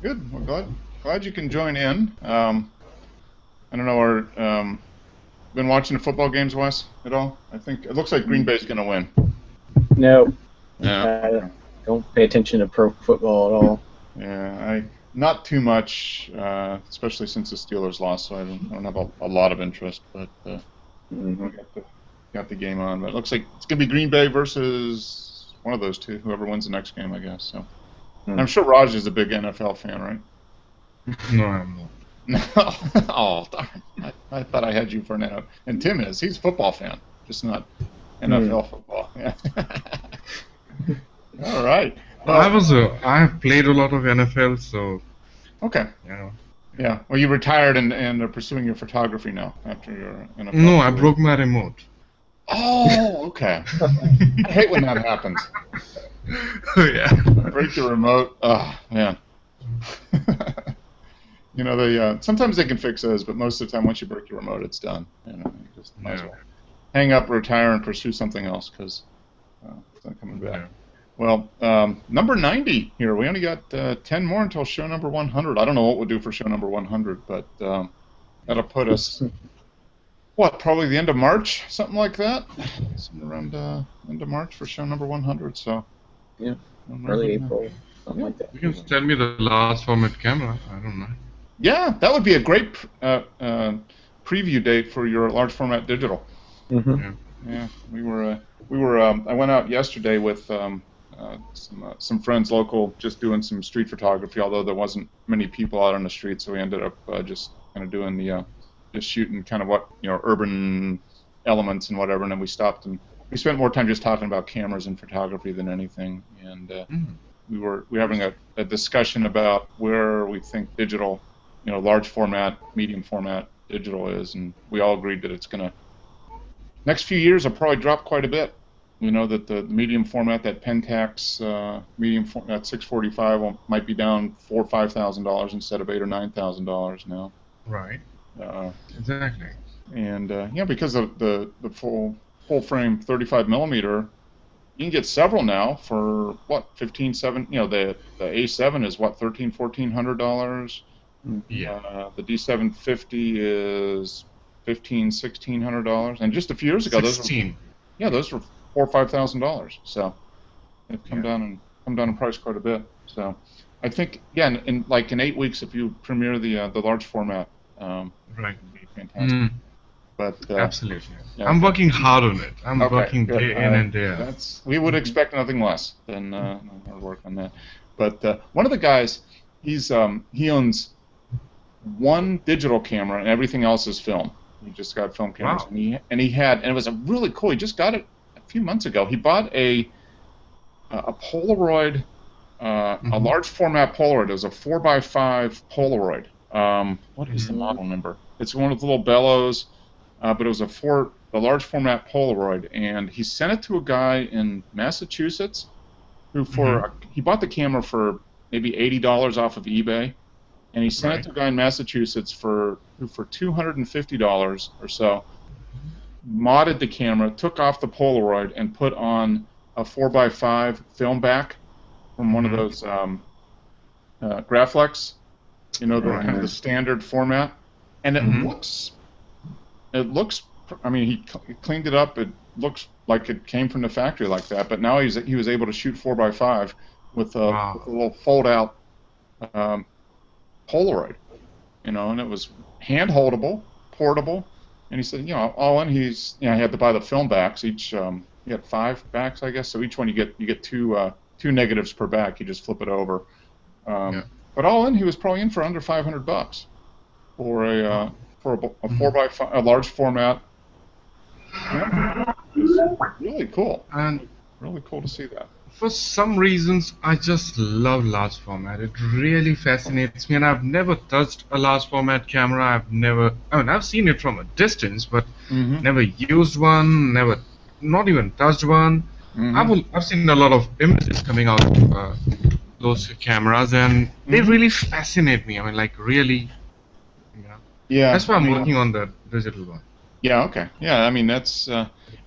Good. Well, glad you can join in. I don't know, been watching the football games, Wes, at all? I think it looks like Green Bay's going to win. No, Yeah. I don't pay attention to pro football at all. Yeah, I not too much, especially since the Steelers lost, so I don't have a lot of interest. But Hmm we got the game on. But it looks like it's going to be Green Bay versus one of those two, whoever wins the next game, I guess. So I'm sure Raj is a big NFL fan, right? No, I'm not. No. Oh, darn. I thought I had you for an NFL. And Tim is. He's a football fan, just not NFL football. Yeah. All right. Well, I have played a lot of NFL, so okay. yeah. Yeah. Well, you retired and are pursuing your photography now after your NFL No, I career. broke my remote. Oh, okay. I hate when that happens. Yeah. Break the remote. Oh, man. You know, sometimes they can fix those, but most of the time, once you break your remote, it's done. You know, you just might as well hang up, retire, and pursue something else because it's not coming back. Yeah. Well, number 90 here. We only got 10 more until show number 100. I don't know what we'll do for show number 100, but that'll put us, probably the end of March, something like that. Something around end of March for show number 100. So Yeah, early April, something like that. You can tell me the last format camera. I don't know. Yeah, that would be a great preview date for your large format digital. Mm-hmm. Yeah, we were. I went out yesterday with some friends local, just doing some street photography. Although there wasn't many people out on the street, so we ended up just kind of doing just shooting kind of what urban elements and whatever. And then we stopped and we spent more time just talking about cameras and photography than anything. And we were having a discussion about where we think digital, large format, medium format digital is, and we all agreed that it's going to, next few years will probably drop quite a bit. That the medium format, that Pentax medium format 645 might be down $4,000 or $5,000 instead of $8,000 or $9,000 now. Right. Exactly. And because of the full frame 35 millimeter, you can get several now for what, 15, 7. The A7 is what, $1,300, $1,400. Yeah. The D750 is $1,500, $1,600, and just a few years ago, 16. those were $4,000 or $5,000. So they've come down in price quite a bit. So I think in 8 weeks, if you premiere the large format, Right. it'd be fantastic. But Absolutely. yeah, I'm working hard on it. I'm okay, working good. day in and day out. We would expect nothing less than hard work on that. But one of the guys, he owns one digital camera and everything else is film. He just got film cameras. Wow. And it was a really cool. He just got it a few months ago. He bought a Polaroid, a large format Polaroid. It was a 4x5 Polaroid. What is the model number? It's one of the little bellows, but it was a large format Polaroid, and he sent it to a guy in Massachusetts who he bought the camera for maybe $80 off of eBay. And he sent it to a guy in Massachusetts who for $250 or so modded the camera, took off the Polaroid, and put on a 4x5 film back from one of those Graflex, the standard format. And it looks. I mean, he cleaned it up. It looks like it came from the factory like that. But now he was able to shoot 4x5 with a little fold-out Polaroid, and it was hand-holdable, portable, and he said, all in, he had to buy the film backs. Each, he had 5 backs, I guess. So each one you get two negatives per back. You just flip it over. But all in, he was probably in for under $500 for a 4x5, a large format. Yeah, it's really cool. And really cool to see that. for some reasons, I just love large format. It really fascinates me, and I've never touched a large format camera. I've seen it from a distance, but never used one, not even touched one. I've seen a lot of images coming out of those cameras, and they really fascinate me. Really, Yeah. That's why I'm working on the digital one. Yeah. Okay. Yeah. I mean, that's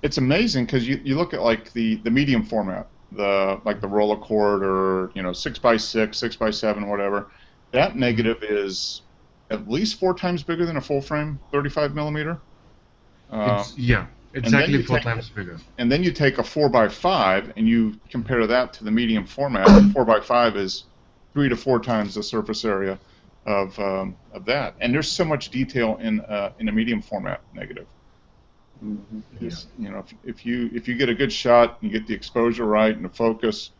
it's amazing because you look at the medium format, the Rolleicord or 6x6, 6x7, whatever, that negative is at least 4 times bigger than a full frame 35 millimeter. Yeah, exactly 4 times bigger. And then you take a 4x5 and you compare that to the medium format. 4x5 is 3 to 4 times the surface area of that. And there's so much detail in a medium format negative. Just, you know, if you get a good shot, you get the exposure right and the focus,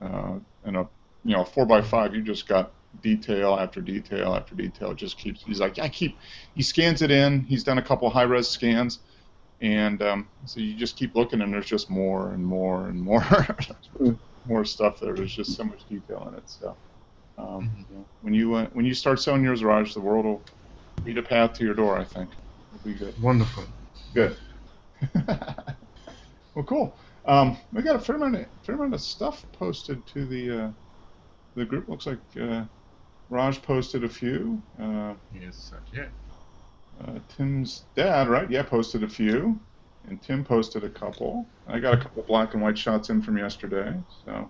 and a 4x5, you just got detail after detail after detail. It just keeps. He's like, he scans it in. He's done a couple high res scans, and so you just keep looking, and there's just more and more and more, more stuff there. There's just so much detail in it. So you know, when you start selling yours, Raj, the world will lead a path to your door. I think it'll be good. Wonderful. Good. Well, cool. We got a fair amount of stuff posted to the group. Looks like Raj posted a few. Yes, yeah. Tim's dad, right? Yeah, posted a few, and Tim posted a couple. I got a couple black and white shots in from yesterday. So,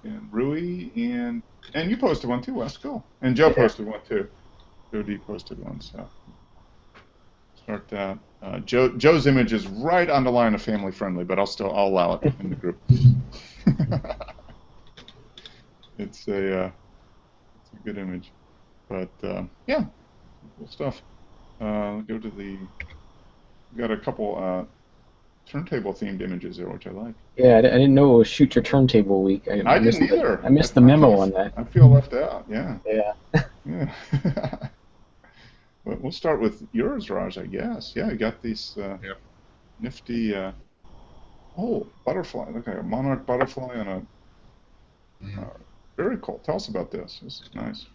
and Rui and you posted one too, Wes. Cool. And Joe posted one too. Joe D posted one. So start that. Joe's image is right on the line of family friendly, but I'll allow it in the group. It's a good image, but yeah, cool stuff. Go to we got a couple turntable themed images there, which I like. Yeah, I didn't know it was Shoot Your Turntable Week. I didn't either. I missed the memo on that. I feel left out. Yeah. Yeah. Yeah. We'll start with yours, Raj, I guess. Yeah, you got these nifty butterfly. Look like a monarch butterfly on a. Very cool. Tell us about this. This is nice.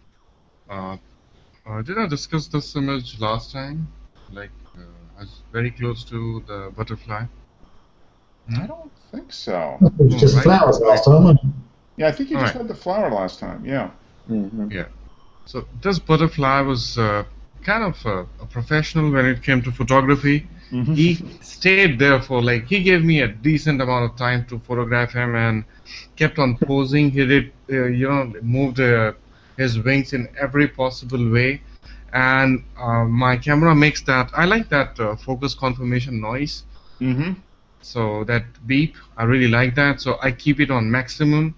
Did I discuss this image last time? Like, I was very close to the butterfly. I don't think so. It was just flowers last time. Yeah, I think you just had the flower last time. Yeah. Yeah. So this butterfly was kind of a professional when it came to photography. He stayed there for he gave me a decent amount of time to photograph him and kept on posing. He did, moved his wings in every possible way. And my camera makes that, I like that focus confirmation noise. So that beep, I really like that. So I keep it on maximum.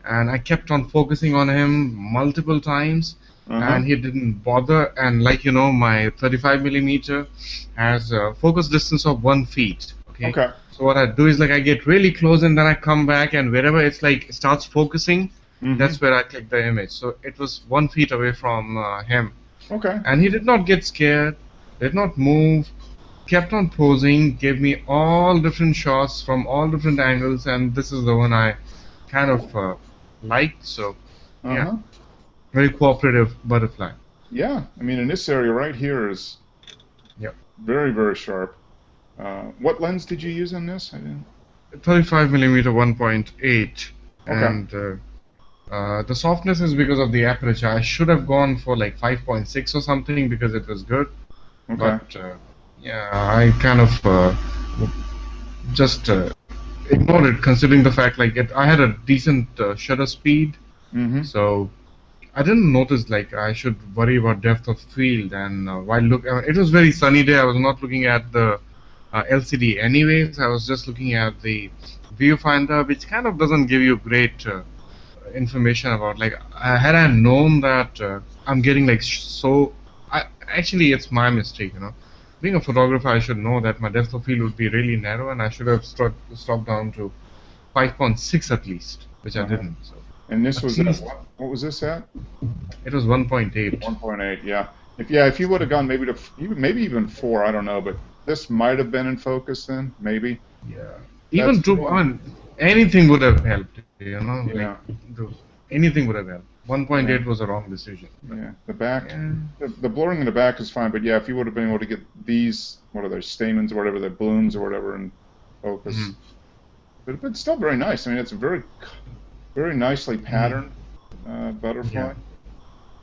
And I kept on focusing on him multiple times. And he didn't bother, and my 35 millimeter has a focus distance of 1 feet. Okay. So what I do is I get really close, and then I come back, and wherever it's it starts focusing, that's where I click the image. So it was 1 feet away from him. Okay. And he did not get scared, did not move, kept on posing, gave me all different shots from all different angles, and this is the one I kind of liked. So yeah. Very cooperative butterfly. Yeah, I mean, in this area right here is very, very sharp. What lens did you use on this? 35 millimeter 1.8. And the softness is because of the aperture. I should have gone for 5.6 or something because it was good. But yeah, I kind of just ignored it, considering the fact I had a decent shutter speed. So I didn't notice I should worry about depth of field, and while it was very sunny day. I was not looking at the LCD anyways. I was just looking at the viewfinder, which kind of doesn't give you great information about had I known that I'm getting actually it's my mistake, Being a photographer, I should know that my depth of field would be really narrow, and I should have stopped down to 5.6 at least, which I didn't. So. And this was what was this at? It was 1.8. 1.8, yeah. If you would have gone maybe even 4, I don't know, but this might have been in focus then, maybe. Yeah. Even 2. Anything would have helped, Yeah. Anything would have helped. 1.8 was a wrong decision. Yeah. The back, the blurring in the back is fine, but yeah, if you would have been able to get these, what are they, stamens or whatever, the blooms or whatever in focus, but it's still very nice. I mean, it's a very very nicely patterned butterfly.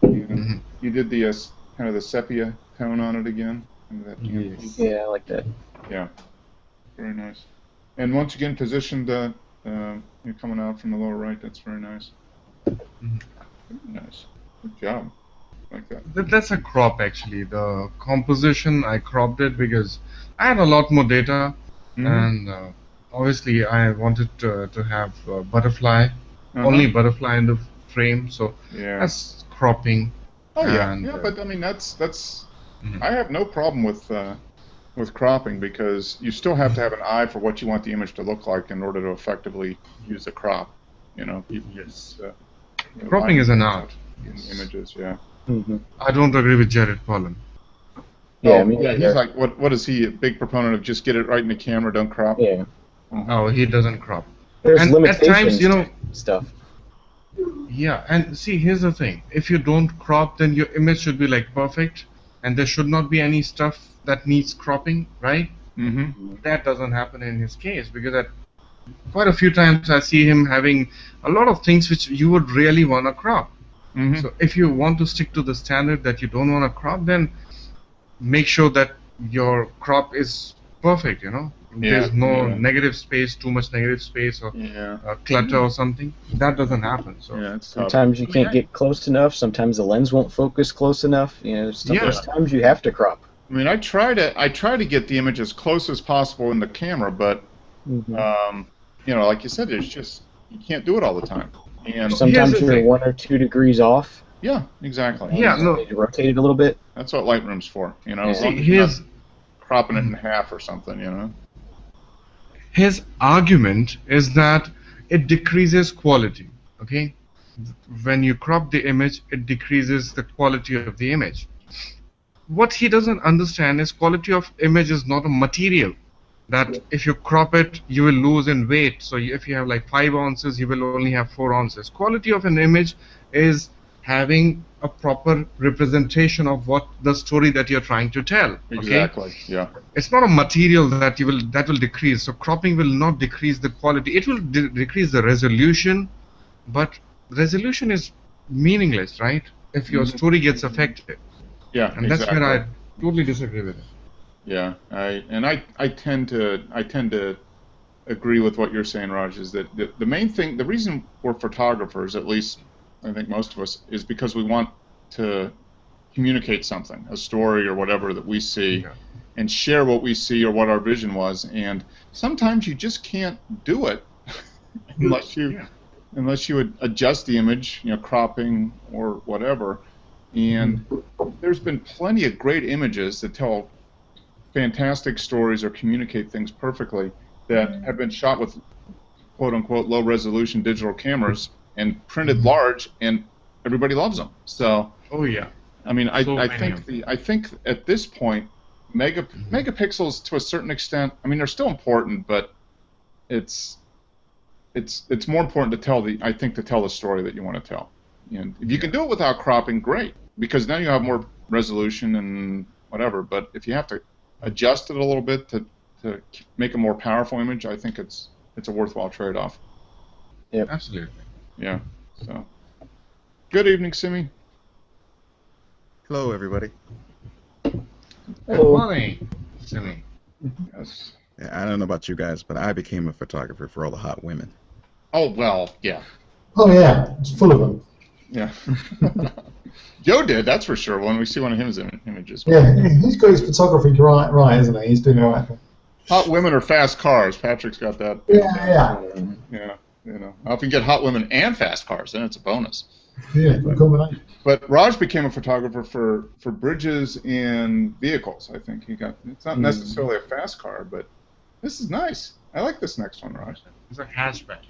You did the kind of the sepia tone on it again. Yeah, I like that. Yeah, very nice. And once again, positioned you're coming out from the lower right. That's very nice. Very nice. Good job. Like that. That's a crop actually. The composition, I cropped it because I had a lot more data, and obviously I wanted to have butterfly, only butterfly in the frame, so Yeah. that's cropping. Oh yeah, And, yeah. But I mean, that's. Mhm. I have no problem with cropping because you still have to have an eye for what you want the image to look like in order to effectively use a crop. You know, people Yes. line Cropping is an art. in Yes. images. Yeah. I don't agree with Jared Pollan. Yeah, Oh, me yeah. neither. He's like, what is he? A big proponent of just get it right in the camera, don't crop. Yeah. Oh, he doesn't crop. There's And at limitations times, you know, to stuff. yeah, and see, here's the thing. If you don't crop, then your image should be like perfect, and there should not be any stuff that needs cropping, right? That doesn't happen in his case because at quite a few times I see him having a lot of things which you would really want to crop. So if you want to stick to the standard that you don't want to crop, then make sure that your crop is perfect, you know. There's no negative space, too much negative space, or clutter or something. That doesn't happen. So it's tough. Sometimes you can't get close enough. Sometimes the lens won't focus close enough. You know, there's times you have to crop. I mean, I try to get the image as close as possible in the camera, but you know, like you said, it's just you can't do it all the time. And sometimes you're 1 or 2 degrees off. Yeah, exactly. Yeah, no. You rotate it a little bit. That's what Lightroom's for, you know. As long as you're you're not cropping it in half or something, you know. His argument is that it decreases quality. Okay, when you crop the image, it decreases the quality of the image. What he doesn't understand is quality of image is not a material. That if you crop it, you will lose in weight. So if you have like 5 ounces, you will only have 4 ounces. Quality of an image is having a proper representation of what the story that you're trying to tell. Okay? Exactly. Yeah. It's not a material that will decrease. So cropping will not decrease the quality. It will decrease the resolution, but resolution is meaningless, right? If your story gets affected. Yeah. And that's where I totally disagree with it. Yeah, I tend to agree with what you're saying, Raj. Is that the main thing, the reason we're photographers, at least I think most of us, is because we want to communicate something, a story or whatever that we see, and share what we see or what our vision was. And sometimes you just can't do it unless you would adjust the image, you know, cropping or whatever. And there's been plenty of great images that tell fantastic stories or communicate things perfectly that have been shot with quote-unquote low-resolution digital cameras and printed large, and everybody loves them. So, I mean, I think at this point, megapixels to a certain extent, I mean, they're still important, but it's more important to tell the story that you want to tell. And if you can do it without cropping, great, because then you have more resolution and whatever. But if you have to adjust it a little bit to make a more powerful image, I think it's a worthwhile trade-off. Yep. Absolutely. Yeah. So, good evening, Simi. Hello, everybody. Good morning, Simi. Yes. Yeah, I don't know about you guys, but I became a photographer for all the hot women. Oh well, yeah. Oh yeah, it's full of them. Yeah. Joe did, that's for sure. When we see one of his images. Yeah, he's got his photography right, isn't he? He's doing all right. Hot women or fast cars. Patrick's got that. Yeah. Yeah. You know, if you get hot women and fast cars, then it's a bonus. Yeah, good combination. But Raj became a photographer for bridges and vehicles. I think it's not necessarily a fast car, but this is nice. I like this next one, Raj. It's a hatchback.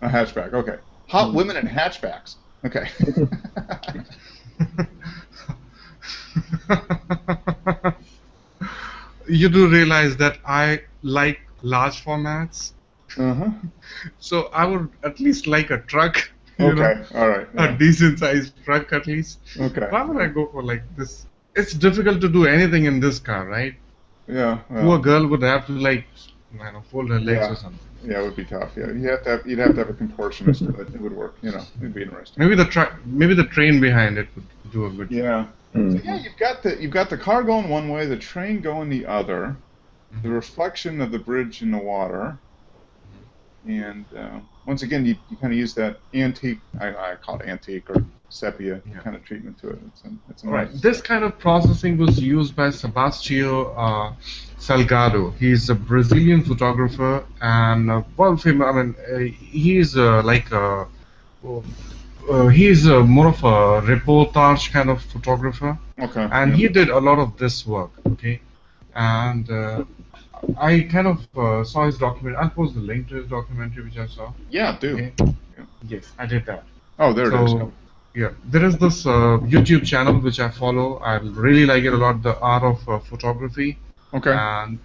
A hatchback. Okay. Hot women and hatchbacks. Okay. You do realize that I like large formats. So I would at least like a truck. You know, all right. Yeah. A decent sized truck at least. Okay. Why would I go for like this? It's difficult to do anything in this car, right? Yeah. Well, Poor girl would have to like, fold her legs or something. Yeah, it would be tough. Yeah, you'd have to have a contortionist, but it would work. You know, it'd be interesting. Maybe the train behind it would do a good job. So yeah, you've got the car going one way, the train going the other, the reflection of the bridge in the water, And once again, you kind of use that antique, I call it antique or sepia kind of treatment to it. It's a Right. nice, This kind of processing was used by Sebastião Salgado. He's a Brazilian photographer and well famous. I mean, he's he's more of a reportage kind of photographer. Okay. And he did a lot of this work. Okay. And I kind of saw his documentary. I'll post the link to his documentary, which I saw. Yeah, do. Okay. Yeah. Yes, I did that. Oh, there it is. Yeah, there is this YouTube channel which I follow. I really like it a lot, The Art of Photography. Okay. And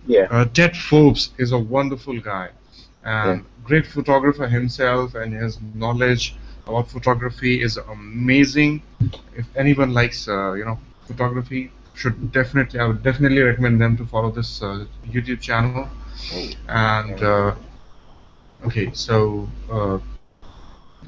Ted Forbes is a wonderful guy and great photographer himself, and his knowledge about photography is amazing. If anyone likes, photography, I would definitely recommend them to follow this YouTube channel. And okay, so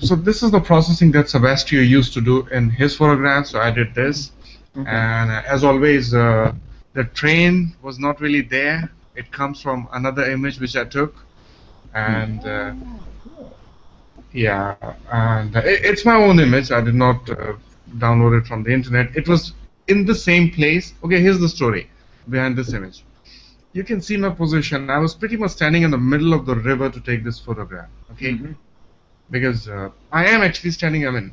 this is the processing that Sebastião used to do in his photographs. So I did this, and as always, the train was not really there. It comes from another image which I took, and it's my own image. I did not download it from the internet. It was in the same place. Okay, here's the story behind this image. You can see my position. I was pretty much standing in the middle of the river to take this photograph. Okay. Because I am actually standing, I mean,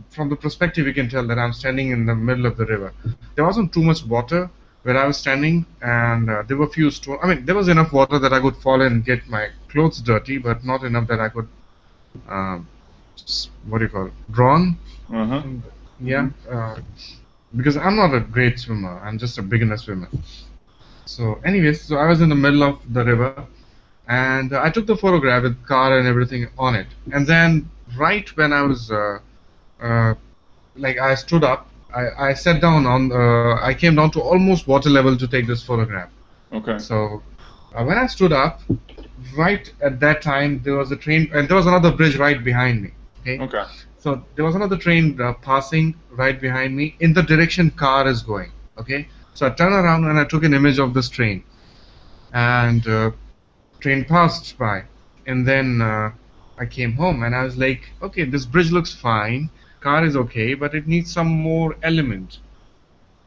from the perspective you can tell that I'm standing in the middle of the river. There wasn't too much water where I was standing, and there were few stones. I mean, there was enough water that I could fall in and get my clothes dirty, but not enough that I could, what do you call it, drown? Yeah, because I'm not a great swimmer. I'm just a beginner swimmer. So anyways, so I was in the middle of the river, and I took the photograph with car and everything on it. And then right when I was, I stood up, I sat down on, I came down to almost water level to take this photograph. Okay. So when I stood up, right at that time, there was a train, and there was another bridge right behind me. Okay. Okay. So there was another train passing right behind me in the direction car is going. Okay. So I turned around and I took an image of this train. And train passed by, and then I came home and I was like, okay, this bridge looks fine, car is okay, but it needs some more element.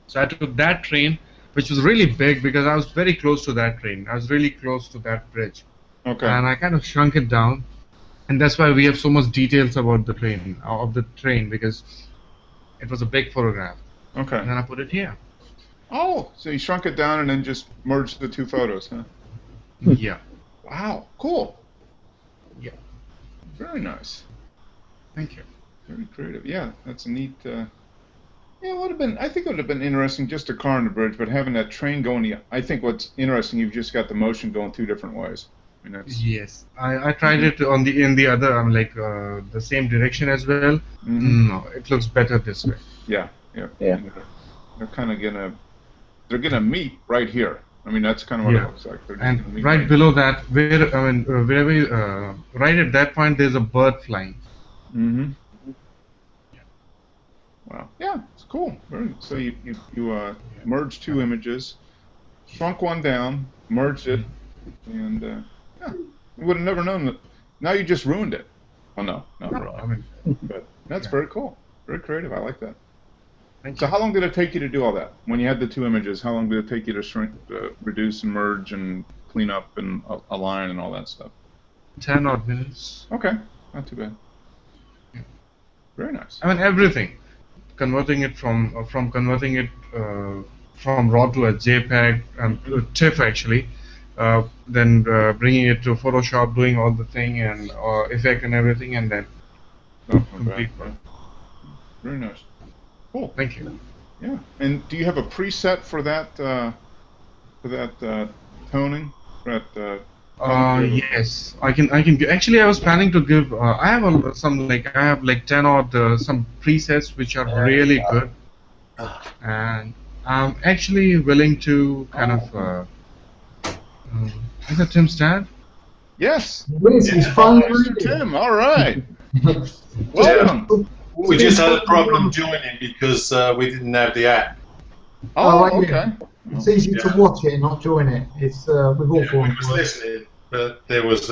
So I took that train, which was really big because I was very close to that train. I was really close to that bridge. Okay. And I kind of shrunk it down, and that's why we have so much details about the train, because it was a big photograph. Okay. And then I put it here. Oh, so you shrunk it down and then just merged the two photos, huh? Yeah. Wow, cool. Yeah. Very nice. Thank you. Very creative. Yeah, that's a neat. Yeah, it would have been. I think it would have been interesting just a car on the bridge, but having that train going. I think what's interesting, you've just got the motion going two different ways. I mean, that's. Yes, I tried it in the other. I'm like the same direction as well. No, it looks better this way. Yeah. They're kind of they're gonna meet right here. I mean, that's kind of what it looks like. And right below that, right at that point, there's a bird flying. Wow. Yeah, it's cool. So you merged two images, shrunk one down, merged it, and you would have never known that. Now you just ruined it. Oh no, not really. I mean, but that's very cool. Very creative. I like that. Thank So you. how long did it take you to do all that? When you had the two images, how long did it take you to shrink, reduce and merge and clean up and align and all that stuff? 10 odd minutes. Okay, not too bad. Yeah. Very nice. I mean, everything. Converting it from RAW to a JPEG and TIFF actually, then bringing it to Photoshop, doing all the thing and effect and everything, and then complete work. Very nice. Cool. Thank you. Yeah. And do you have a preset for that toning? For that, yes, I can. Actually, I was planning to give. I have some 10 odd some presets which are really good, and I'm actually willing to kind of. Is that Tim's dad? Yes. He's fun. Tim. All right. Welcome. We just had a problem joining because we didn't have the app. Oh, right, okay. It's easy to watch it and not join it. It's we've all We fallen was for it. listening, but there was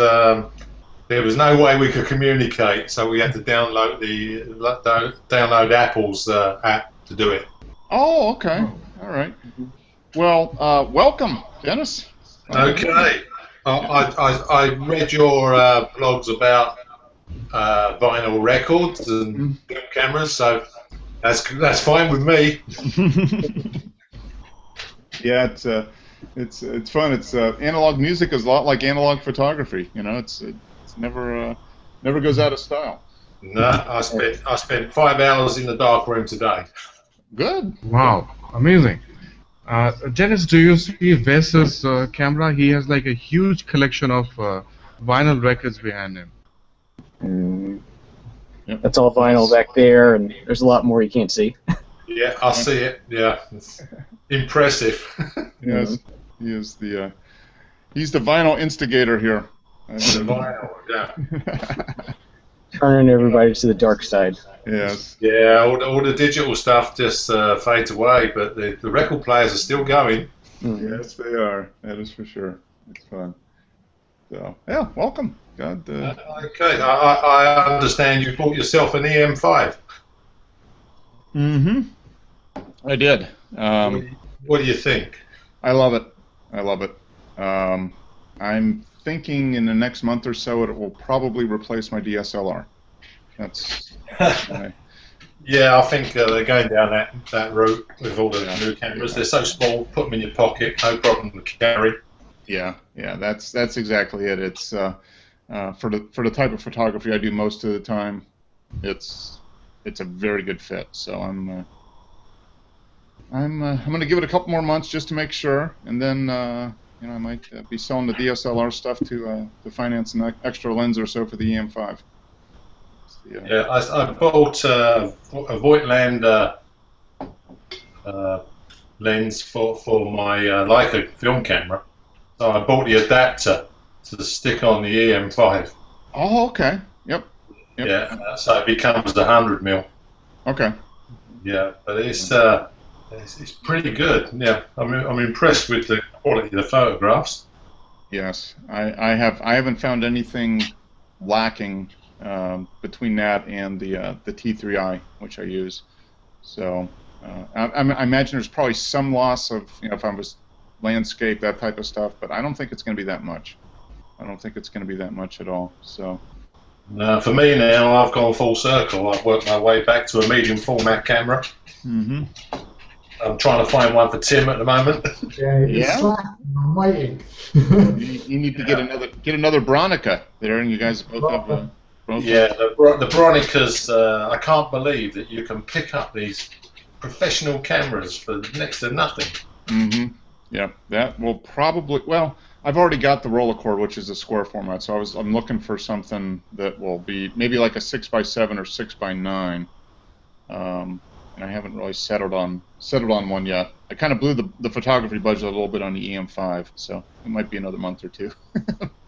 there was no way we could communicate, so we had to download Apple's app to do it. Oh, okay. All right. Well, welcome, Dennis. Okay. I read your blogs about vinyl records and film cameras, so that's fine with me. Yeah, it's fun. It's analog music is a lot like analog photography. You know, it's never goes out of style. No, I spent 5 hours in the dark room today. Good. Wow, amazing. Dennis, do you see Wes's camera? He has like a huge collection of vinyl records behind him. Yep. That's all vinyl back there, and there's a lot more you can't see. Yeah, I see it. Yeah, it's impressive. Yes, he is the he's the vinyl instigator here. The vinyl, yeah. Turning everybody to the dark side. Yes. Yeah, all the digital stuff just fades away, but the record players are still going. Yes, they are. That is for sure. It's fun. So, yeah, welcome. God. Okay, I understand you bought yourself an EM5. Mm-hmm. I did. What do you think? I love it. I love it. I'm thinking in the next month or so it will probably replace my DSLR. That's Yeah, I think they're going down that route with all the new cameras. They're so small, put them in your pocket, no problem to carry. Yeah, that's exactly it. It's for the type of photography I do most of the time, it's a very good fit. So I'm going to give it a couple more months just to make sure, and then I might be selling the DSLR stuff to finance an extra lens or so for the EM5. Yeah, I bought a Voigtland lens for my Leica film camera. So I bought the adapter to stick on the EM5. Oh, okay. Yep. Yeah, so it becomes 100mm. Okay. Yeah, but it's pretty good. Yeah, I'm impressed with the quality of the photographs. Yes, I haven't found anything lacking between that and the T3i, which I use. So I imagine there's probably some loss of if I was landscape, that type of stuff, but I don't think it's going to be that much. I don't think it's going to be that much at all. So. For me now, I've gone full circle. I've worked my way back to a medium format camera. Mm-hmm. I'm trying to find one for Tim at the moment. Yeah. I'm waiting. you need to get another Bronica there, and you guys both have. Yeah, the Bronicas. I can't believe that you can pick up these professional cameras for next to nothing. Mm-hmm. Yeah, that will probably. Well, I've already got the Rolleicord, which is a square format, so I'm looking for something that will be maybe like a 6x7 or 6x9. And I haven't really settled on one yet. I kind of blew the photography budget a little bit on the EM5, so it might be another month or two.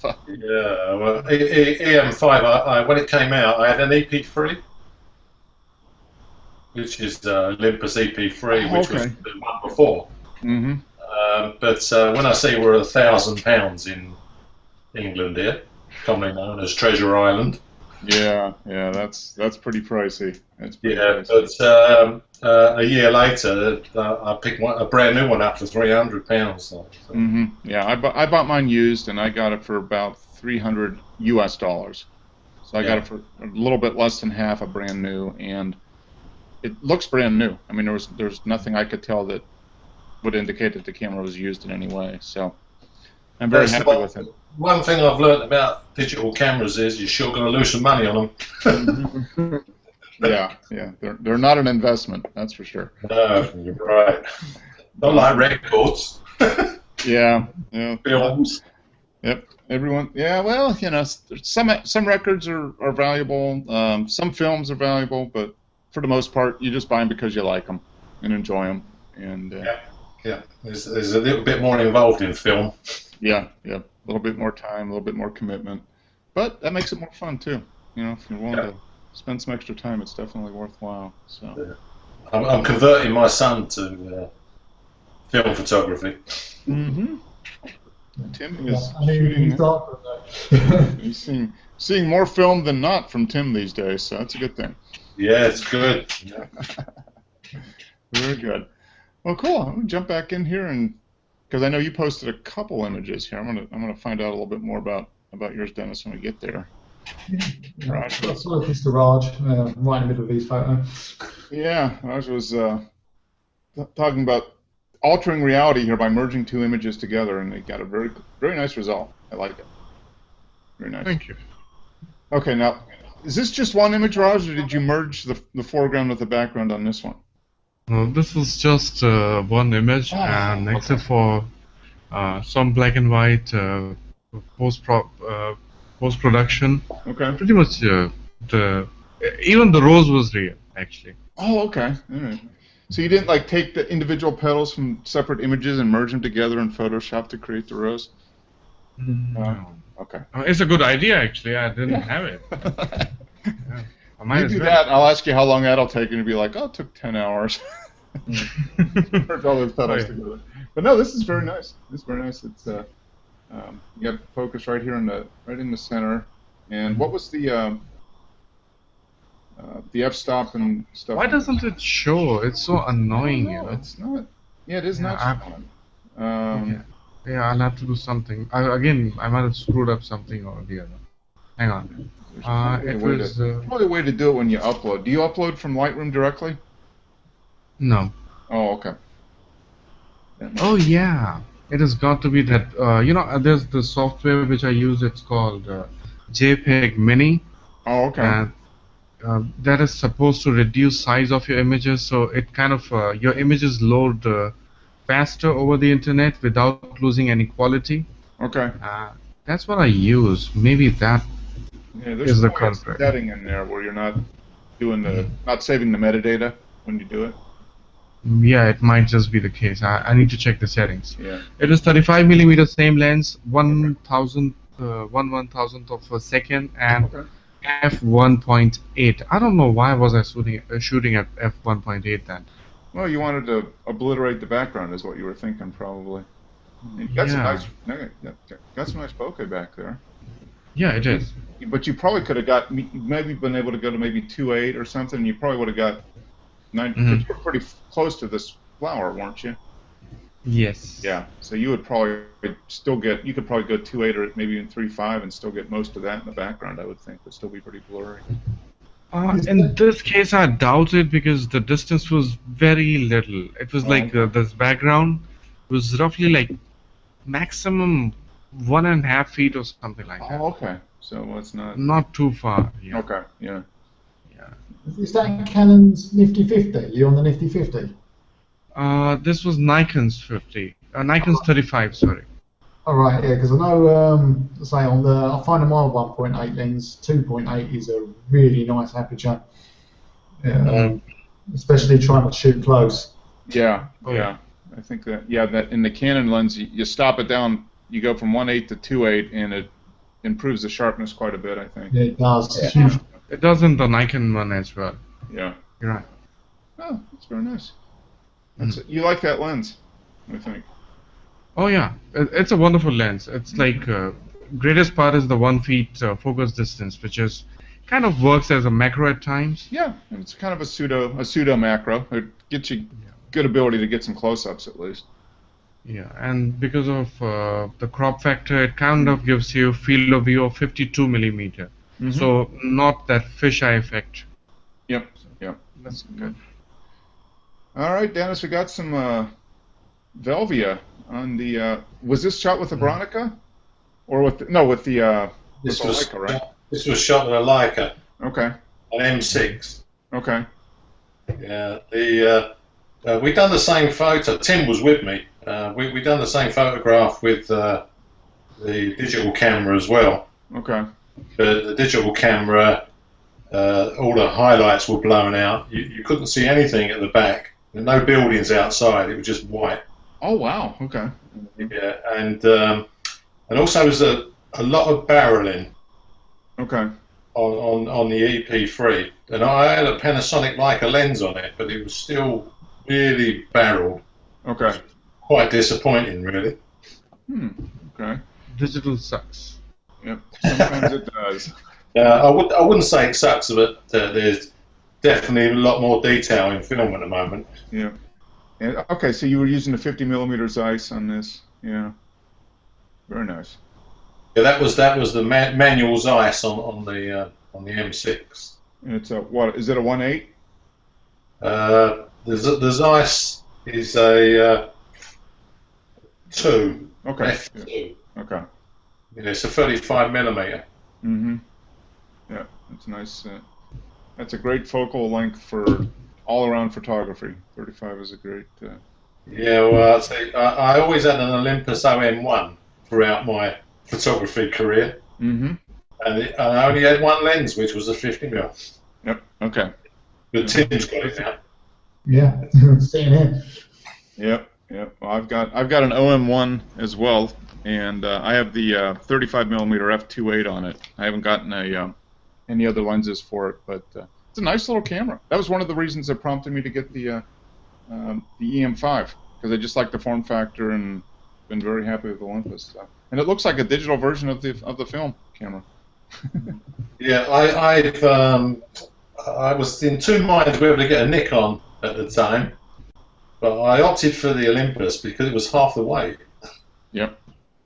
Yeah, well, EM5. When it came out, I had an EP3, which is Olympus EP3, which was the one before. Mm-hmm. But when I say we're £1,000 in England here, commonly known as Treasure Island. Yeah, that's pretty pricey. Pricey. But a year later, I picked a brand new one up for £300. So. Mm-hmm. Yeah, I bought mine used, and I got it for about $300 US. So I got it for a little bit less than half a brand new, and it looks brand new. I mean, there's nothing I could tell that would indicate that the camera was used in any way. So I'm very happy with it. One thing I've learned about digital cameras is you're sure going to lose some money on them. Yeah, they're not an investment, that's for sure. No, you're right. Not like records. Yeah. Films. Yep. Everyone. Yeah. Well, some records are valuable. Some films are valuable, but for the most part, you just buy them because you like them and enjoy them. And yeah. There's a little bit more involved in film. Yeah. A little bit more time, a little bit more commitment, but that makes it more fun too. If you're willing to spend some extra time, it's definitely worthwhile. So I'm converting my son to film photography. Mm-hmm. Tim is shooting. he's seeing more film than not from Tim these days, so that's a good thing. Yeah, it's good. Very good. Well, cool. I'm gonna jump back in here, and because I know you posted a couple images here, I'm gonna find out a little bit more about yours, Dennis, when we get there. Raj. That's sort of Mr. Raj, right in the middle of these photos. Yeah, Raj was talking about altering reality here by merging two images together, and they got a very nice result. I like it. Very nice. Thank you. Okay, now is this just one image, Raj, or did you merge the foreground with the background on this one? This was just one image, and except for some black and white post-production. Okay. Pretty much even the rose was real, actually. Oh, okay. All right. So you didn't like take the individual petals from separate images and merge them together in Photoshop to create the rose? No. Okay. It's a good idea, actually. I didn't have it. Yeah. I might You as do well. that, and I'll ask you how long that'll take, and you'll be like, oh, it took 10 hours. Merge all those petals together. But no, this is very nice. This is very nice. It's you got focus right here in the center. And what was the f-stop and stuff? Why doesn't it show? It's so annoying, No, you know. it's not. Yeah, it is not showing. Yeah, I'll have to do something. Again, I might have screwed up something or the other. Hang on. Probably a way to do it when you upload. Do you upload from Lightroom directly? No. Oh, okay. Oh, yeah. It has got to be that. There's the software which I use. It's called JPEG Mini. Oh, okay. And that is supposed to reduce size of your images, so it kind of your images load faster over the internet without losing any quality. Okay. That's what I use. Maybe that is the culprit. Setting in there where you're not doing not saving the metadata when you do it. Yeah, it might just be the case. I need to check the settings. Yeah. It is 35mm, same lens, 1/1000th of a second, and f1.8. I don't know why was I shooting at f1.8 then. Well, you wanted to obliterate the background, is what you were thinking, probably. And you got some nice bokeh back there. Yeah, it is. But you probably could have maybe been able to go to maybe 2.8 or something. You probably would have got 9. You were pretty close to this flower, weren't you? Yes. Yeah. So you would probably still get. You could probably go 2.8 or maybe even 3.5 and still get most of that in the background. I would think would still be pretty blurry. In this case, I doubt it because the distance was very little. It was like this background was roughly like maximum 1.5 feet or something like that. Oh, okay. So it's not too far. Yeah. Okay. Yeah. Is that Canon's Nifty 50? You on the Nifty 50? This was Nikon's 50. Nikon's 35. Sorry. All right, yeah, because I know, say I find my 1.8 lens, 2.8 is a really nice aperture, especially trying to shoot close. Yeah, yeah. I think that that in the Canon lens, you stop it down, you go from 1.8 to 2.8, and it improves the sharpness quite a bit. I think. Yeah, it does. Yeah. It does in the Nikon one as well. Yeah. You're right. Oh, that's very nice. You like that lens, I think. Oh yeah, it's a wonderful lens. It's like greatest part is the 1 feet focus distance, which is kind of works as a macro at times. Yeah, it's kind of a pseudo macro. It gets you good ability to get some close-ups at least. Yeah, and because of the crop factor, it kind of gives you field of view of 52mm. So not that fisheye effect. Yep. That's good. All right, Dennis, we got some Velvia on the. Was this shot with the Bronica, or with the Leica, right? This was shot with a Leica. Okay. An M6. Okay. Yeah. We done the same photo. Tim was with me. We done the same photograph with the digital camera as well. Okay. But the digital camera, all the highlights were blown out. You couldn't see anything at the back. There were no buildings outside. It was just white. Oh wow. Okay. Yeah, and also there's a lot of barreling. Okay. On the EP3, and I had a Panasonic Leica lens on it, but it was still really barreled. Okay. Quite disappointing, really. Okay. Digital sucks. Yep. Sometimes it does. I wouldn't say it sucks, but there's definitely a lot more detail in film at the moment. Yeah. And, okay, so you were using the 50mm Zeiss on this. Yeah. Very nice. Yeah, that was the manual Zeiss on the M6. And it's a what? Is it a 1.8? The Zeiss is a 2. Okay. F2. Okay. Yeah, it's a 35mm. Mm-hmm. Yeah, that's nice. That's a great focal length for all-around photography. 35 is a great. Yeah, well, I always had an Olympus OM1 throughout my photography career. Mm-hmm. And I only had one lens, which was a 50mm. Yep. Okay. But Tim's got it now. Yeah, sitting here. Yep. Yep. Well, I've got an OM1 as well, and I have the 35mm f2.8 on it. I haven't gotten any other lenses for it, but it's a nice little camera. That was one of the reasons that prompted me to get the EM5, because I just like the form factor and been very happy with the Olympus stuff. And it looks like a digital version of the film camera. Yeah, I was in two minds whether to get a Nikon at the time, but I opted for the Olympus because it was half the weight. Yep.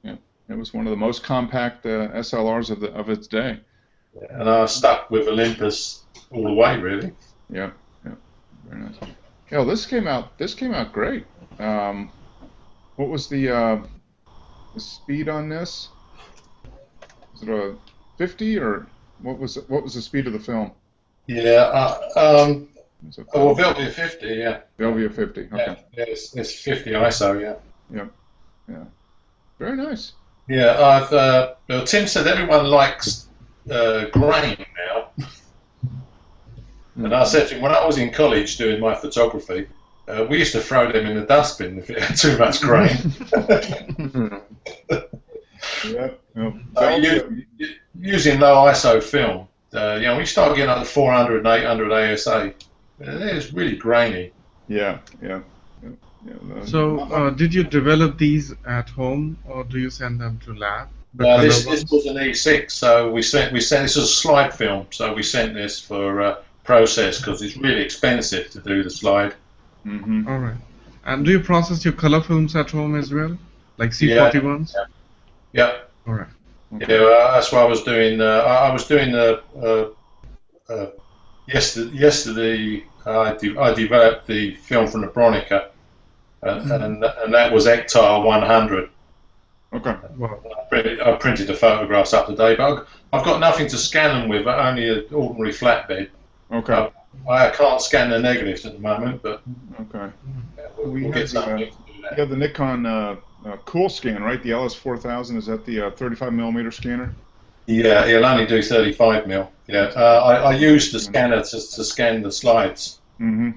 Yep. It was one of the most compact SLRs of its day. And I stuck with Olympus all the way, really. Yeah. Yeah. Very nice. Yeah, well, this came out great. What was the speed on this? Was it a 50 or what was the speed of the film? Yeah, well, Velvia 50, yeah. Velvia 50, okay. Yeah, it's 50 ISO, yeah. Yep, yeah. Very nice. Yeah, Tim said everyone likes grain now. And I said to him, when I was in college doing my photography, we used to throw them in the dustbin if it had too much grain. Yep. Using low ISO film, when you start getting up to 400 and 800 ASA, it's really grainy. Yeah. So, did you develop these at home, or do you send them to lab? This was an E6, so we sent this as a slide film, so we sent this for process because it's really expensive to do the slide. Mm-hmm. All right. And do you process your color films at home as well, like C41s? Yeah. All right. Okay. Yeah, that's what I was doing. I was doing yesterday. I developed the film from the Bronica, and that was Hectare 100. Okay. Wow. I printed the photographs up to date, but I've got nothing to scan them with. Only an ordinary flatbed. Okay. I can't scan the negatives at the moment, but Okay. we'll get something to do that. You have the Nikon Cool Scan, right? The LS4000, is that the 35mm scanner? Yeah, it'll only do 35mm. Yeah, I use the scanner to scan the slides. Mm-hmm.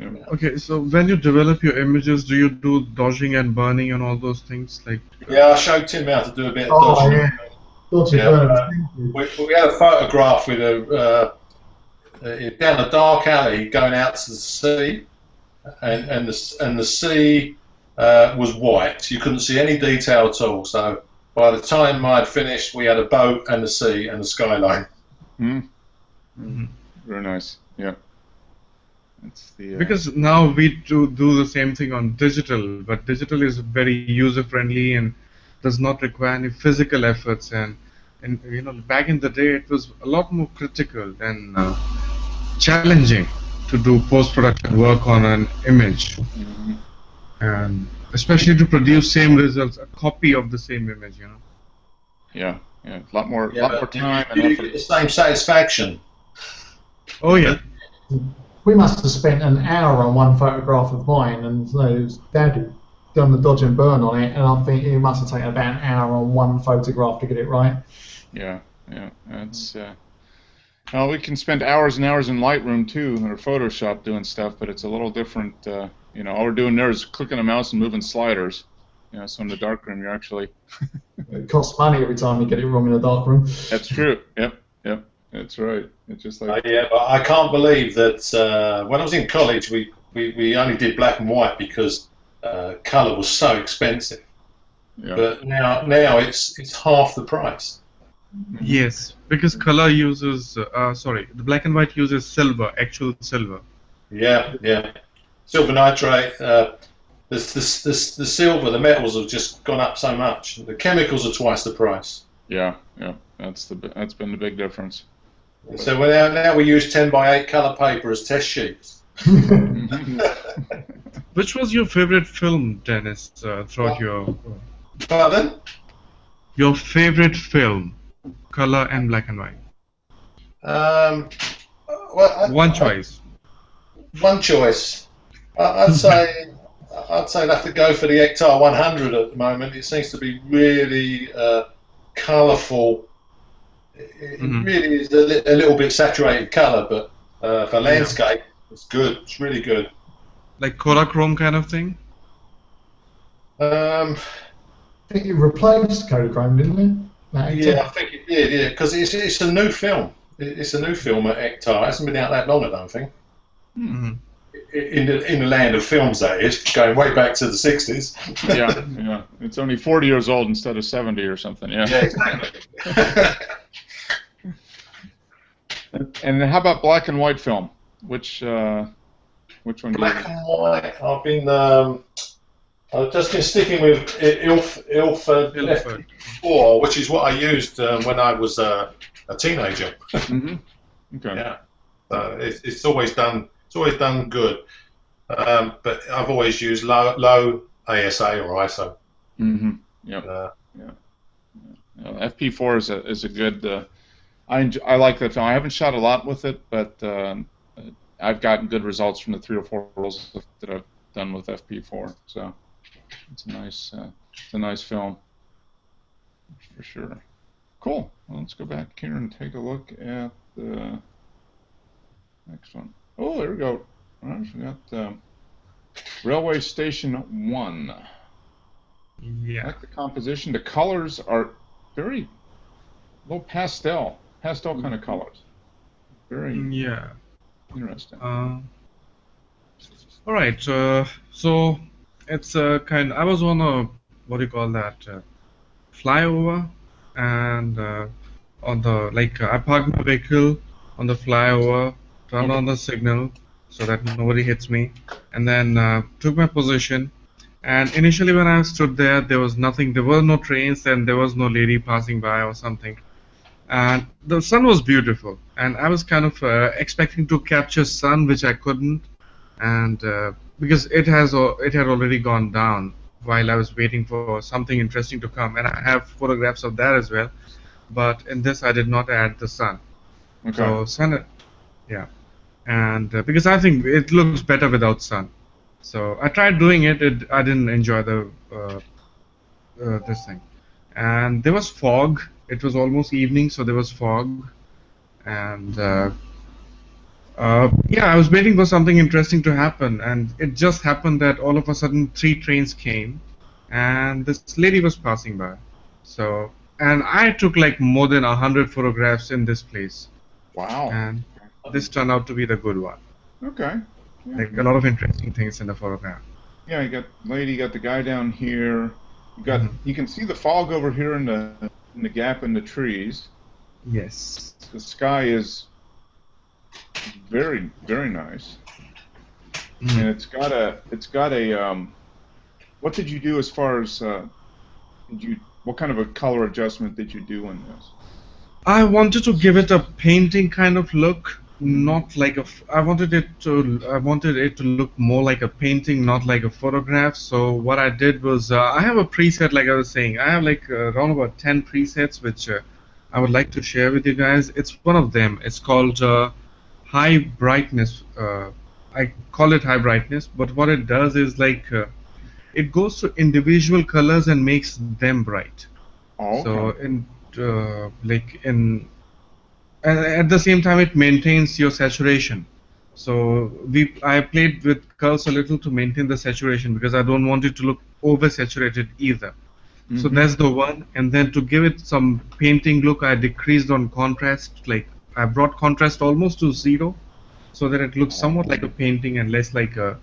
Yeah. Okay, so when you develop your images, do you do dodging and burning and all those things? Like Yeah, I showed Tim how to do a bit of Oh, dodging. yeah. Dodgy Yeah, burn. we had a photograph with down a dark alley going out to the sea, and the sea was white. You couldn't see any detail at all. So by the time I'd finished, we had a boat and the sea and the skyline. Mm-hmm. Very nice. Yeah. That's the because now we do the same thing on digital, but digital is very user friendly and does not require any physical efforts. And back in the day, it was a lot more critical and challenging to do post-production work on an image, and especially to produce same results, a copy of the same image. Yeah. A lot more time You and get effort. the same satisfaction. Oh yeah. We must have spent an hour on one photograph of mine, and Dad had done the dodge and burn on it, and I think it must have taken about an hour on one photograph to get it right. Yeah. That's well, we can spend hours and hours in Lightroom too, or Photoshop doing stuff, but it's a little different. All we're doing there is clicking a mouse and moving sliders. So in the darkroom, you're actually. It costs money every time you get it wrong in a darkroom. That's true. Yep. That's right. It's just like. Yeah, but I can't believe that when I was in college, we only did black and white because colour was so expensive. Yeah. But now it's half the price. Yes, because color uses, sorry, the black and white uses silver, actual silver. Yeah, yeah. Silver nitrate. The silver, the metals have just gone up so much. The chemicals are twice the price. Yeah, yeah. That's been the big difference. So now we use 10 by 8 color paper as test sheets. Which was your favorite film, Dennis, throughout Pardon? your favorite film, color and black and white? Well, One choice. One choice. I'd say I'd have to go for the Hectare 100 at the moment. It seems to be really colourful. It really is a little bit saturated colour, but for landscape, it's good. It's really good. Like Kodachrome kind of thing? I think it replaced Kodachrome, didn't it? Yeah, I think it did. Yeah, because it's a new film. It's a new film at Hectare. It hasn't been out that long, I don't think. Mm-hmm. In the land of films, that is, going way back to the 60s. Yeah, yeah. It's only 40 years old instead of 70 or something. Yeah. Yeah, exactly. And how about black and white film? Which one? Black and white. I've just been sticking with Ilford FP4, which is what I used when I was a teenager. Mm-hmm. Okay. Yeah. So it's always done. It's always done good. But I've always used low ASA or ISO. Mm-hmm. Yep. FP4 is a good. I like that film. I haven't shot a lot with it, but I've gotten good results from the 3 or 4 rolls that I've done with FP4. So it's a nice film for sure. Cool. Well, let's go back here and take a look at the next one. Oh, there we go. All right, we got Railway Station 1. Yeah. I like the composition. The colors are very low pastel kind of colors. Very interesting. All right. So it's kind. I was on a what do you call that? Flyover, and on the I parked my vehicle on the flyover, turned on the signal so that nobody hits me, and then took my position. And initially, when I stood there, there was nothing. There were no trains, and there was no lady passing by or something. And the sun was beautiful, and I was kind of expecting to capture sun, which I couldn't, and because it had already gone down while I was waiting for something interesting to come, and I have photographs of that as well. But in this, I did not add the sun. Okay. So sun, yeah, and because I think it looks better without sun. So I tried doing it. I didn't enjoy the this thing, and there was fog. It was almost evening, so there was fog, and I was waiting for something interesting to happen, and it just happened that all of a sudden 3 trains came, and this lady was passing by. So, and I took like more than 100 photographs in this place. Wow. And this turned out to be the good one. Okay. Yeah. Like a lot of interesting things in the photograph. Yeah, you got lady, you got the guy down here. You got you can see the fog over here in the gap in the trees. Yes. The sky is very, very nice. And it's got a what did you do as far as what kind of a color adjustment did you do in this? I wanted to give it a painting kind of look, not like I wanted it to look more like a painting, not like a photograph. So what I did was I have a preset, like I was saying. I have like around about 10 presets which I would like to share with you guys. It's one of them. It's called high brightness. I call it high brightness, but what it does is it goes to individual colors and makes them bright. Oh, okay. So at the same time it maintains your saturation. So I played with curves a little to maintain the saturation because I don't want it to look oversaturated either. So that's the one. And then to give it some painting look, I decreased on contrast. Like I brought contrast almost to 0, so that it looks somewhat like a painting and less like a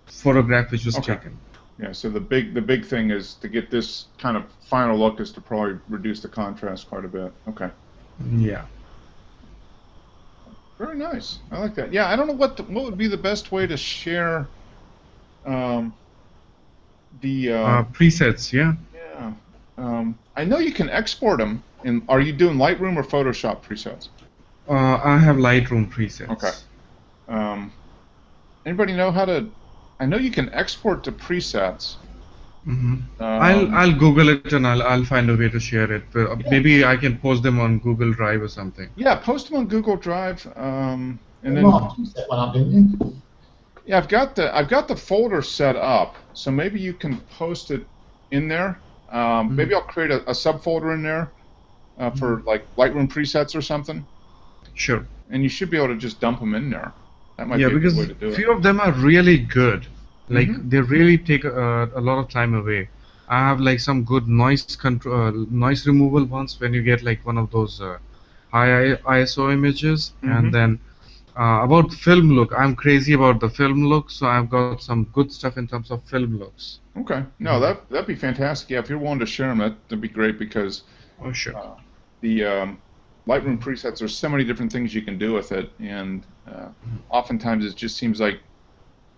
photograph which was taken. Yeah, so the big thing is to get this kind of final look is to probably reduce the contrast quite a bit. Okay. Yeah. Very nice. I like that. Yeah, I don't know what would be the best way to share the presets. Yeah. yeah. I know you can export them. Are you doing Lightroom or Photoshop presets? I have Lightroom presets. Okay. Anybody know how to? I know you can export to presets. Mm-hmm. I'll Google it and I'll find a way to share it. Yeah. Maybe I can post them on Google Drive or something. Yeah, post them on Google Drive. And then Mark, you set one up, didn't you? yeah, I've got the folder set up, so maybe you can post it in there. Maybe I'll create a subfolder in there for like Lightroom presets or something. Sure. And you should be able to just dump them in there. That might be a because good way to do it. few of them are really good. Like they really take a lot of time away. I have like some good noise removal ones when you get like one of those high ISO images, and then about film look, I'm crazy about the film look, so I've got some good stuff in terms of film looks. Okay, no, that'd be fantastic. Yeah, if you're willing to share them, that'd be great because sure. The Lightroom presets, there's so many different things you can do with it, and oftentimes it just seems like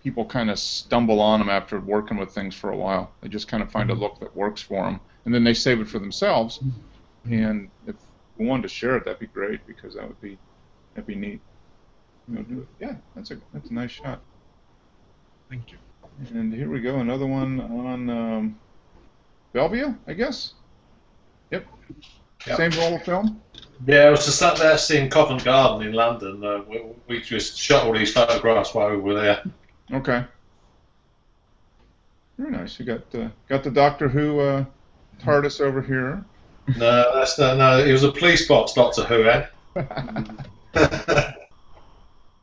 people kind of stumble on them after working with things for a while. They just kind of find a look that works for them, and then they save it for themselves. And if we wanted to share it, that'd be great because that'd be neat. Do it. Yeah, that's a nice shot. Thank you. And here we go, another one on Velvia, I guess. Yep. Same roll of film. Yeah, I was just sat there seeing Covent Garden in London. We just shot all these photographs while we were there. Okay. Very nice. You got the Doctor Who TARDIS over here. No, that's not. No, it was a police box, Doctor Who, eh?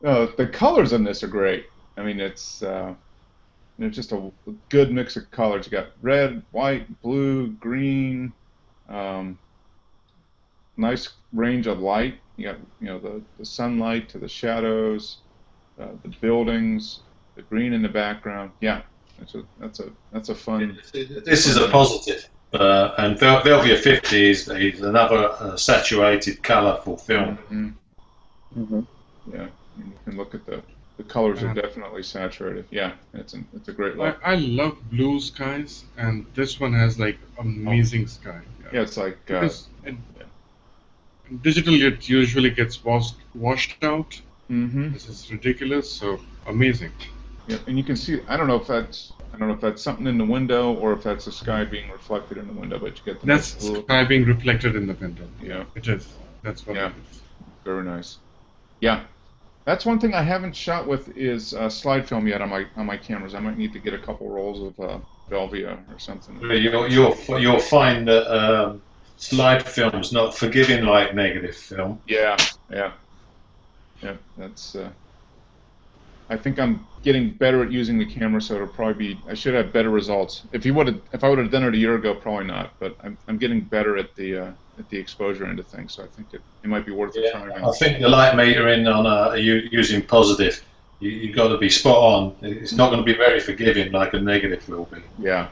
The colors in this are great. I mean, it's just a good mix of colors. You got red, white, blue, green. Nice range of light. You got the sunlight to the shadows, the buildings, the green in the background. Yeah, that's a fun. This is a positive. And Velvia 50 is another saturated, colourful film. Yeah, you can look at the colors are definitely saturated. Yeah, it's a great look. I love blue skies, and this one has like amazing sky. Yeah, it's like digital it usually gets washed out. This is ridiculous, so amazing. Yeah, and you can see. I don't know if that's something in the window or if that's the sky being reflected in the window, but you get the that's sky being reflected in the window. Yeah, it is. That's what it is. Very nice. Yeah, that's one thing I haven't shot with is slide film yet on my cameras. I might need to get a couple rolls of Velvia or something. You'll find that slide film's not forgiving like negative film. Yeah. That's. I think I'm getting better at using the camera, so it'll probably be. I should have better results. If I would have done it a year ago, probably not. But I'm getting better at the exposure end of things, so I think it might be worth a try. I think the light metering on using positive, you've got to be spot on. It's not going to be very forgiving like a negative will be. Yeah,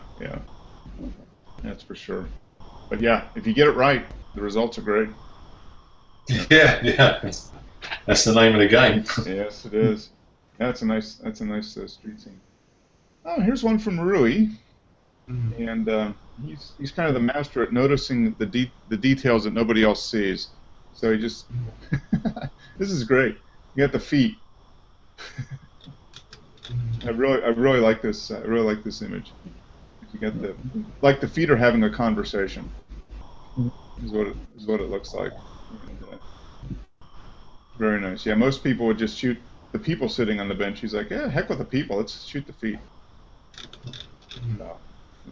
that's for sure. But yeah, if you get it right, the results are great. Yeah. That's the name of the game. Yes, it is. Yeah, that's a nice street scene. Oh, here's one from Rui, and he's kind of the master at noticing the details that nobody else sees. So he just this is great. You got the feet. I really like this. I really like this image. You got the feet are having a conversation. Is what it looks like. And, very nice. Yeah, most people would just shoot the people sitting on the bench. He's like, yeah, heck with the people. Let's shoot the feet.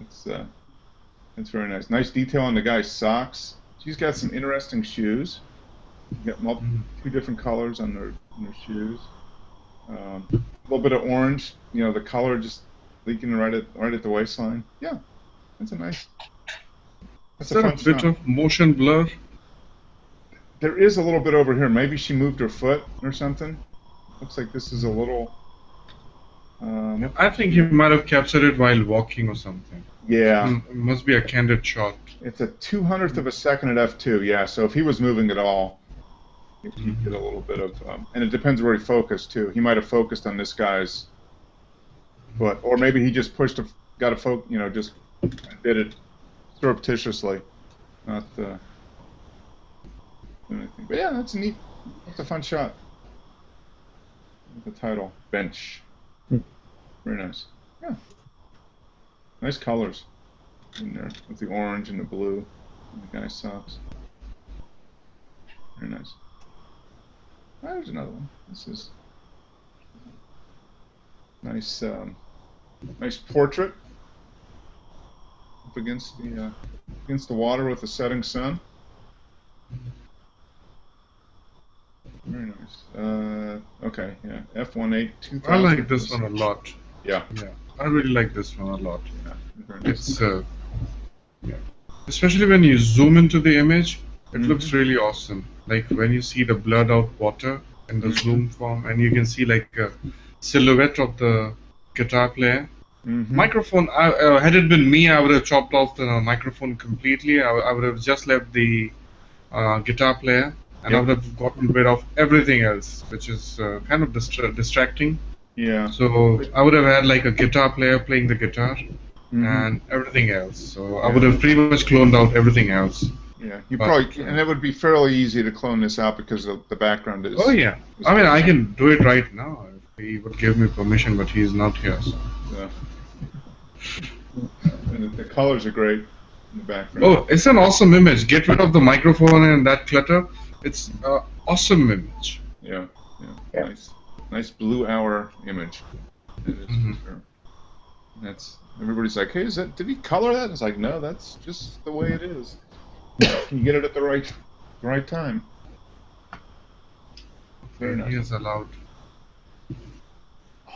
It's very nice. Nice detail on the guy's socks. She's got some interesting shoes. You got two different colors on their shoes. A little bit of orange. The color just leaking right at the waistline. Yeah, that's a nice. Is that a bit of motion blur? There is a little bit over here. Maybe she moved her foot or something. Looks like this is a little. I think he might have captured it while walking or something. Yeah. It must be a candid shot. It's a 200th of a second at f2. Yeah. So if he was moving at all, you get a little bit of, and it depends where he focused too. He might have focused on this guy's foot, or maybe he just got a just did it surreptitiously, not anything. But yeah, that's neat. That's a fun shot. The title, Bench. Very nice. Yeah. Nice colors in there with the orange and the blue and the guy's socks. Very nice. There's another one. This is nice. Nice portrait up against the water with the setting sun. Very nice. Okay, yeah. F18 2000. I like this one a lot. Yeah. Yeah. I really like this one a lot. Yeah. Very nice. It's especially when you zoom into the image, it looks really awesome. Like when you see the blurred out water in the zoom form, and you can see like a silhouette of the guitar player. Microphone. Had it been me, I would have chopped off the microphone completely. I would have just left the guitar player, and I would have gotten rid of everything else, which is kind of distracting. Yeah. So I would have had like a guitar player playing the guitar and everything else. So I would have pretty much cloned out everything else. Yeah, you probably, and it would be fairly easy to clone this out because the background is. Oh yeah, I mean I can do it right now if he would give me permission, but he's not here. So. Yeah. And the colors are great in the background. Oh, it's an awesome image. Get rid of the microphone and that clutter. It's an awesome image. Yeah, yeah. Nice blue hour image. It is for sure. That's everybody's like, hey, did he color that? It's like, no, that's just the way it is. You get it at the right time. Very nice. He is allowed.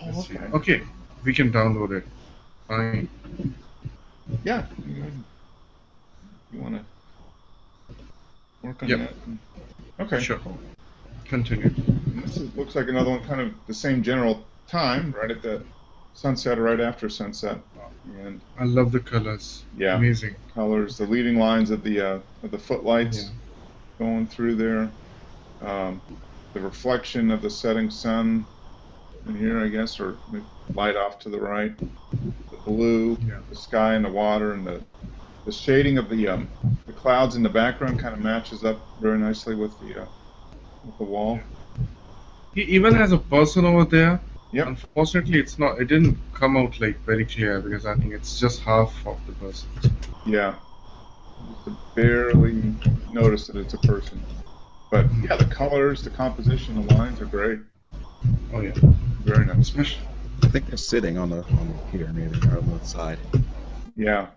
Oh, okay. Okay, we can download it. Fine. Yeah. You want to work on that? Okay. Sure. Continue. This looks like another one, kind of the same general time, right at the sunset or right after sunset. And I love the colors. Yeah. Amazing colors. The leading lines of the footlights going through there. The reflection of the setting sun in here, I guess, or light off to the right. The blue, the sky and the water, and the shading of the clouds in the background kind of matches up very nicely with the wall. He even has a person over there. Yep. Unfortunately, it didn't come out like very clear because I think it's just half of the person. Yeah. You barely notice that it's a person. But yeah, the colors, the composition, the lines are great. Oh yeah. Very nice. I think they're sitting on the here, maybe, or on the side. Yeah.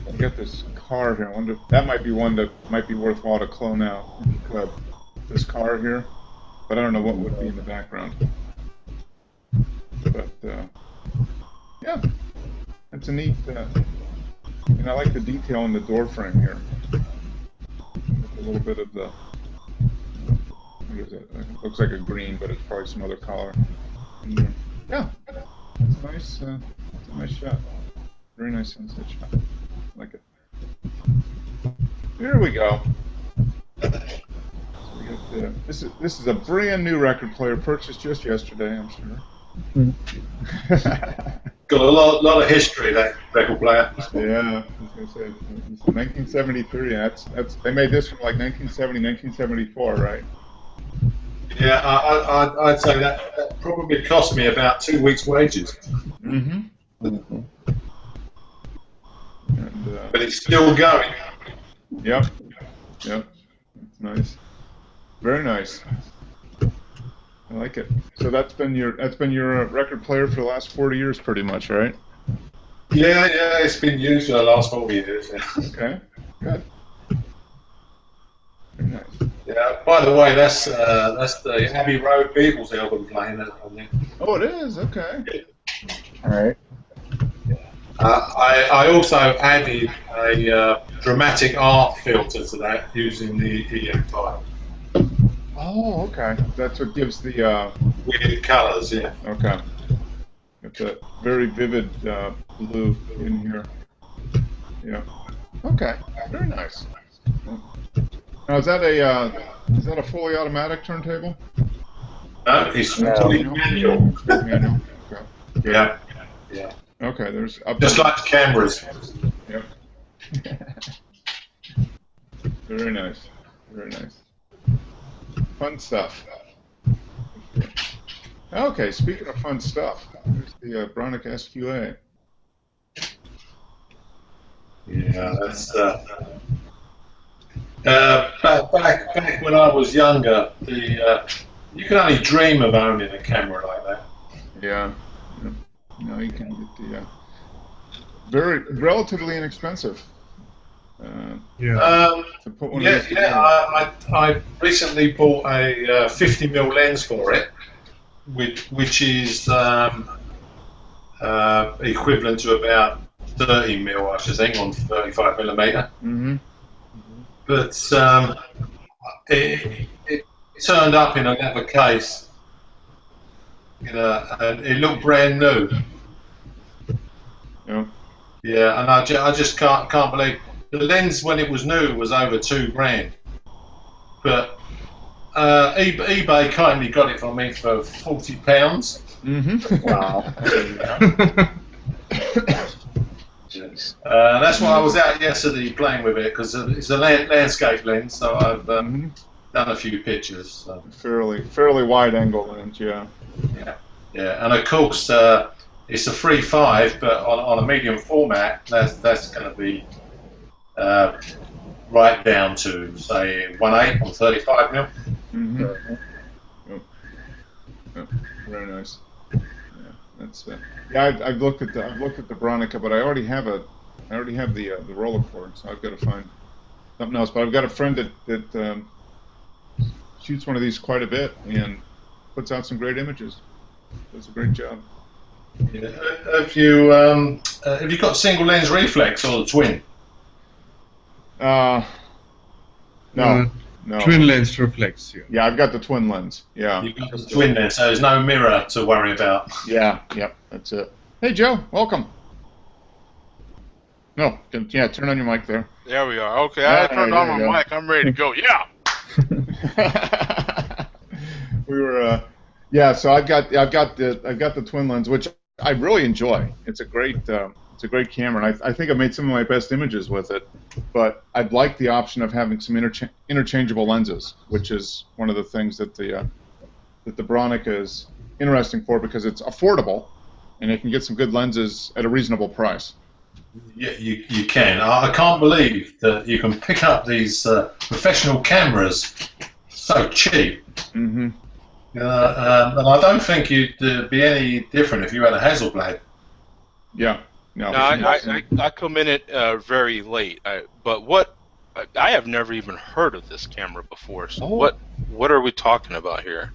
I got this car here. I wonder if that might be one that might be worthwhile to clone out. This car here. But I don't know what would be in the background. But yeah, that's a neat. And I like the detail in the door frame here. A little bit of the. What is it? It looks like a green, but it's probably some other color. Yeah, it's nice. It's a nice shot. Very nice sunset shot. I like it. Here we go. So we got this is a brand new record player purchased just yesterday, I'm sure. Got a lot of history, that record player. Yeah, I was gonna say 1973. That's they made this from like 1970, 1974, right? Yeah, I'd say that probably cost me about 2 weeks' wages. Mm-hmm. But it's still going. Yep. That's nice. Very nice. I like it. So that's been your record player for the last 40 years, pretty much, right? Yeah, it's been used for the last 40 years. Yeah. Okay, good. Very nice. Yeah. By the way, that's the Abbey Road Beatles album playing on there. Oh, it is. Okay. All right. I also added a dramatic art filter to that using the EM file. Oh, okay. That's what gives the weird colours, yeah. Okay. Got that very vivid blue in here. Yeah. Okay. Very nice. Now is that a fully automatic turntable? No, it's fully manual. Manual. Okay. Good. Yeah. Yeah. Okay. There's up. Just like the cameras. Yep. Very nice. Very nice. Fun stuff. Okay, speaking of fun stuff, there's the Bronic SQA. Yeah, that's back when I was younger. You could only dream of owning a camera like that. Yeah. No, you can get the very relatively inexpensive. To put one of these together. I recently bought a 50mm lens for it, which is equivalent to about 30mm, I should think, on 35mm. Mm-hmm. But it turned up in another case, and it looked brand new. Yeah. Yeah, and I just can't believe the lens when it was new was over $2,000, but eBay kindly got it for me for £40. Mm-hmm. Wow. That's why I was out yesterday playing with it, because it's a landscape lens, so I've done a few pictures. So. Fairly wide angle lens, yeah. Yeah, and of course it's a 3.5, but on a medium format, that's going to be right down to say 1.8 on 35mm. Mm-hmm. Yep. Very nice. Yeah, that's I've looked at the Bronica, but I already have the roller cord, so I've got to find something else. But I've got a friend that shoots one of these quite a bit and puts out some great images. Does a great job. Yeah. Have you got single lens reflex or the twin? No. Twin lens reflex. Yeah, I've got the twin lens. Yeah. You've got the twin lens, so there's no mirror to worry about. Yeah. Yep. That's it. Hey, Joe. Welcome. No. Turn on your mic there. There we are. Okay, I turned on my mic. I'm ready to go. Yeah. We were. So I've got the twin lens, which I really enjoy. It's a great camera, and I think I've made some of my best images with it. But I'd like the option of having some interchangeable lenses, which is one of the things that the Bronica is interesting for, because it's affordable, and you can get some good lenses at a reasonable price. Yeah, you can. I can't believe that you can pick up these professional cameras so cheap. Mm-hmm. And I don't think you'd be any different if you had a Hasselblad. Yeah. No, I come in it very late. But I have never even heard of this camera before. So what are we talking about here?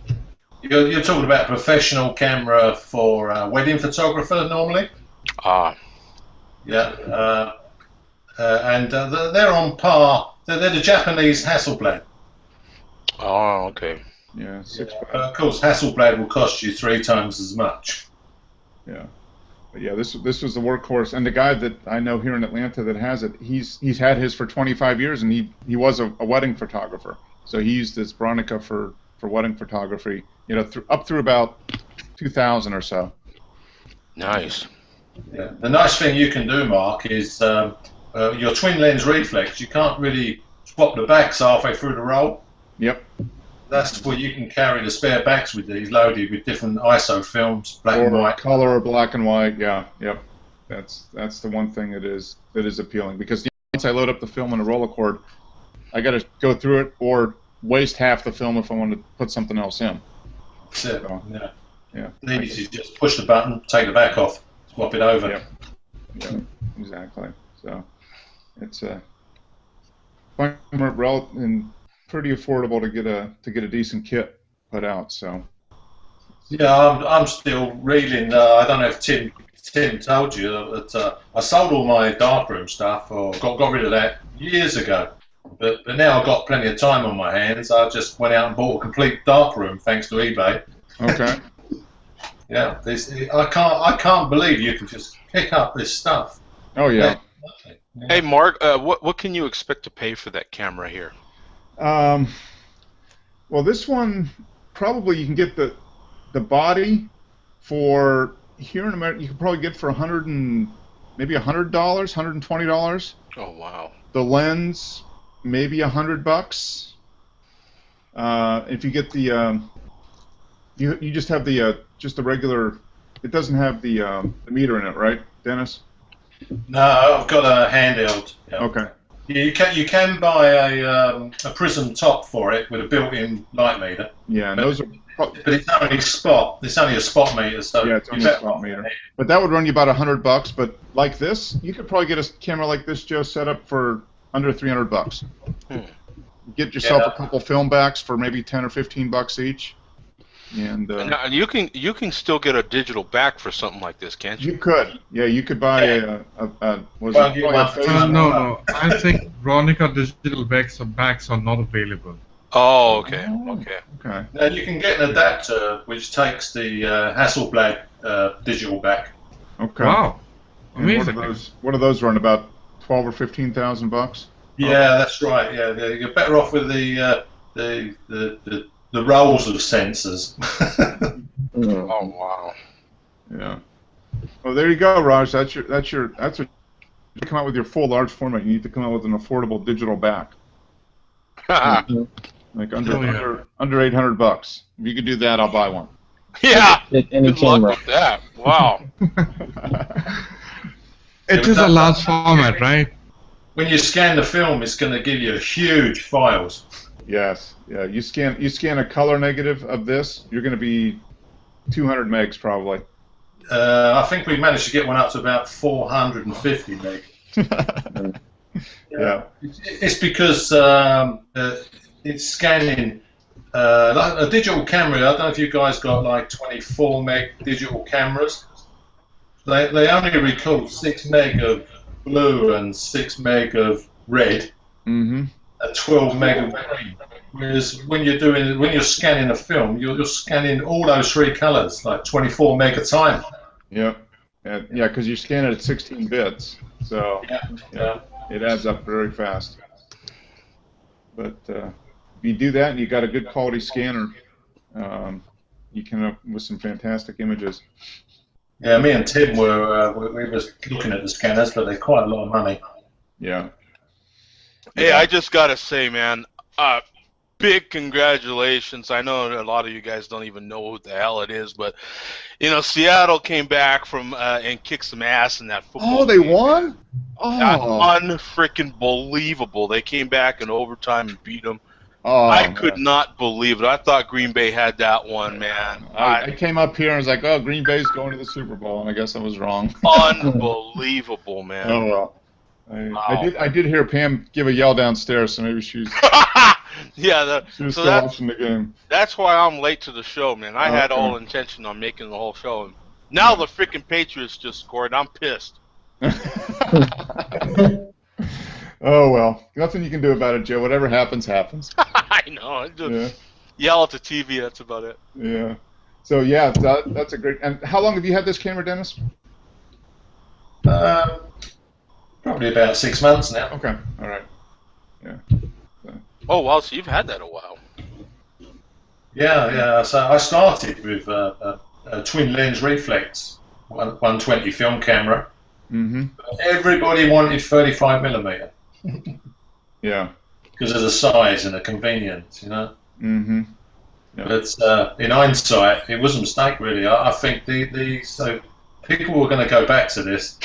You're talking about a professional camera for a wedding photographer normally. Yeah. And they're on par. They're the Japanese Hasselblad. Oh, okay. Yeah, of course, Hasselblad will cost you 3 times as much. Yeah, but yeah, this was the workhorse, and the guy that I know here in Atlanta that has it, he's had his for 25 years, and he was a wedding photographer, so he used this Bronica for wedding photography, up through about 2000 or so. Nice. Yeah. The nice thing you can do, Mark, is your twin lens reflex. You can't really swap the backs halfway through the roll. Yep. That's where you can carry the spare backs with these, loaded with different ISO films, black and white. Color or black and white, yeah, yep. That's the one thing that is appealing, because once I load up the film on a roller cord, I got to go through it or waste half the film if I want to put something else in. That's it. So, yeah. Easy. You just push the button, take the back off, swap it over. Yeah, exactly. So it's and pretty affordable to get a decent kit put out. So yeah, I'm still reeling. I don't know if Tim told you that I sold all my darkroom stuff, or got rid of that years ago. But now I've got plenty of time on my hands. I just went out and bought a complete darkroom thanks to eBay. Okay. Yeah, I can't believe you can just pick up this stuff. Oh yeah. Yeah. Hey, Mark, what can you expect to pay for that camera here? Well, this one probably you can get the body for here in America. You can probably get for maybe $100, $120. Oh wow. The lens maybe $100. If you get the you just have just the regular. It doesn't have the meter in it, right, Dennis? No, I've got a handheld. Yeah. Okay. You can buy a prism top for it with a built-in light meter. Yeah, and those are. But it's only spot. It's only a spot meter, so Yeah, it's only a spot meter. But that would run you about $100. But like this, you could probably get a camera like this, Joe, set up for under $300. Get yourself a couple film backs for maybe 10 or 15 bucks each. And you can still get a digital back for something like this, can't you? you could, yeah, you could buy Yeah. No. I think Ronica digital backs are not available. Oh, okay. Okay. And you can get an adapter which takes the Hasselblad digital back. Okay. Wow, And amazing. what do those run? About 12 or 15,000 bucks. Yeah, that's right. Yeah, you're better off with the rolls of sensors. Oh wow. Yeah. Well, there you go, Raj. That's what you come out with your full large format. You need to come out with an affordable digital back. Like under $800. If you could do that, I'll buy one. Yeah. Any Good luck camera. with that. Wow. It is a large format, right? When you scan the film, it's going to give you huge files. Yes. Yeah. You scan a color negative of this, you're going to be 200 megs probably. I think we managed to get one up to about 450 meg. Yeah. It's because it's scanning like a digital camera. I don't know if you guys got like 24 meg digital cameras. They only record 6 meg of blue and 6 meg of red, and 12 meg of green. Whereas when you're scanning a film, you're scanning all those 3 colors, like 24 meg a time. Yeah. Yeah, because you scan it at 16 bits, so Yeah. it adds up very fast. But if you do that and you got a good quality scanner, you can up with some fantastic images. Yeah, me and Tim we were looking at the scanners, but they're quite a lot of money. Yeah. Hey, I just gotta say, man, big congratulations. I know a lot of you guys don't even know who the hell it is, but you know, Seattle came back from and kicked some ass in that football. Oh, they game. won? Oh, Unfreaking believable. They came back in overtime and beat them. oh I could man. not believe it. I thought Green Bay had that one, man. I came up here and was like, oh, Green Bay's going to the Super Bowl, and I guess I was wrong. Unbelievable, man. Oh well. I did hear Pam give a yell downstairs, so maybe she was Yeah, still watching the game. that's why I'm late to the show, man. I had all intention on making the whole show. And now the freaking Patriots just scored. I'm pissed. Oh well, nothing you can do about it, Joe. Whatever happens, happens. I know. I just yell at the TV. That's about it. Yeah. So yeah, that's a great. And how long have you had this camera, Dennis? Probably about 6 months now. Okay. All right. Yeah. Oh, wow. So you've had that a while. Yeah. So I started with a twin lens reflex 120 film camera. Mm-hmm. Everybody wanted 35mm Yeah. because of the size and the convenience, you know. Mm-hmm. Yeah. But in hindsight, it was a mistake, really. I think so people were going to go back to this.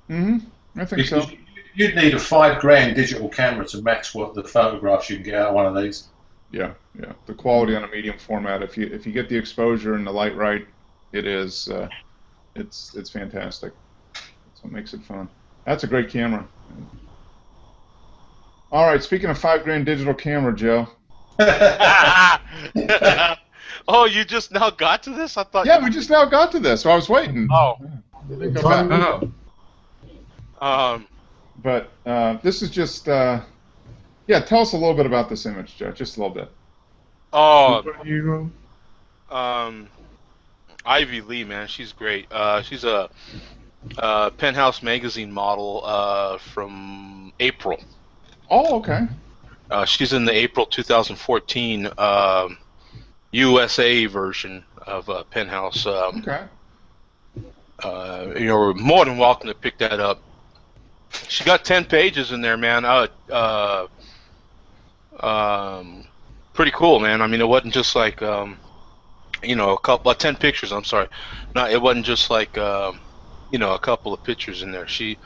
Mm-hmm. I think so. Because you'd need a $5,000 digital camera to match what the photographs you can get out of one of these. Yeah. Yeah. The quality on a medium format, if you get the exposure and the light right, it is it's fantastic. That's what makes it fun. That's a great camera. All right. Speaking of $5,000 digital camera, Joe. Oh, you just now got to this? I thought. Yeah, we just now got to this, so I was waiting. Oh. Go back. Oh. But this is just, tell us a little bit about this image, Joe, just a little bit. Oh. Hero. I Ivy Lee, man, she's great. She's a Penthouse magazine model from April. Oh, okay. She's in the April 2014 USA version of Penthouse. Okay. You're more than welcome to pick that up. She got 10 pages in there, man. Pretty cool, man. I mean, it wasn't just like a couple, 10 pictures. I'm sorry, no, it wasn't just like a couple of pictures in there. She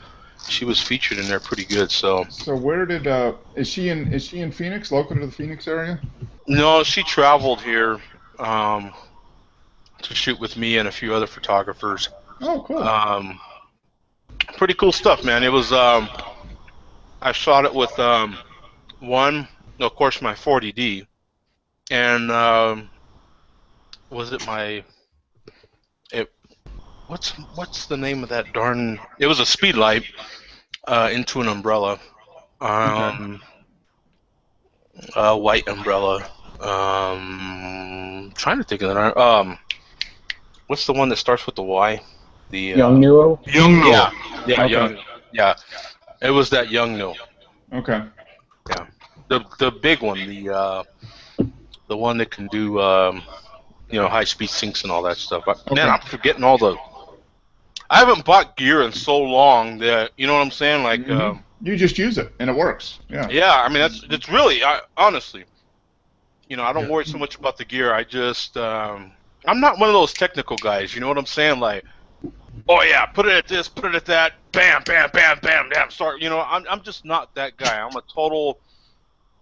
was featured in there pretty good. So where did is she in Phoenix, local to the Phoenix area? no, she traveled here to shoot with me and a few other photographers. Oh, cool. Pretty cool stuff, man. It was I shot it with of course, my 40D, and was it what's the name of that darn? It was a speed light into an umbrella, a white umbrella. Trying to think of that. What's the one that starts with the Y? The Young Nuo? Young no. Yeah, Okay. Young. Yeah, it was that Young No. Okay. Yeah, the big one, the one that can do high speed syncs and all that stuff. Man, I'm forgetting all the. I haven't bought gear in so long that you know what I'm saying. Like you just use it and it works. Yeah. Yeah, I mean it's really honestly, I don't worry so much about the gear. I just I'm not one of those technical guys. You know what I'm saying? Like, oh yeah, put it at this, put it at that, bam, bam, bam, bam, bam. Sorry, I'm just not that guy. I'm a total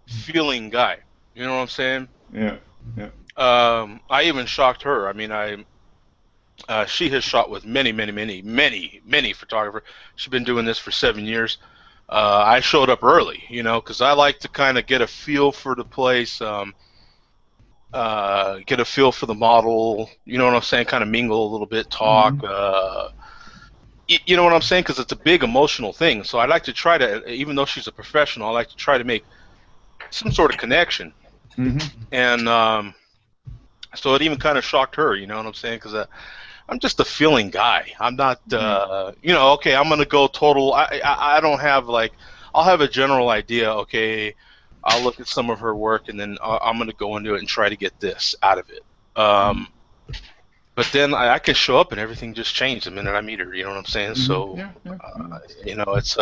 feeling guy. You know what I'm saying? Yeah. Yeah. I even shocked her. I mean, she has shot with many photographers. She's been doing this for 7 years. I showed up early, because I like to kind of get a feel for the place, get a feel for the model. You know what I'm saying? Kind of mingle a little bit, talk. You know what I'm saying? Because it's a big emotional thing. So I like to try to, even though she's a professional, I like to try to make some sort of connection. And so it even kind of shocked her. You know what I'm saying? Because I'm just a feeling guy. I'm not, okay, I'm going to go total. I don't have, like, I'll have a general idea, okay, I'll look at some of her work, and then I'm going to go into it and try to get this out of it. But then I can show up and everything just changed the minute I meet her, you know what I'm saying? So, it's,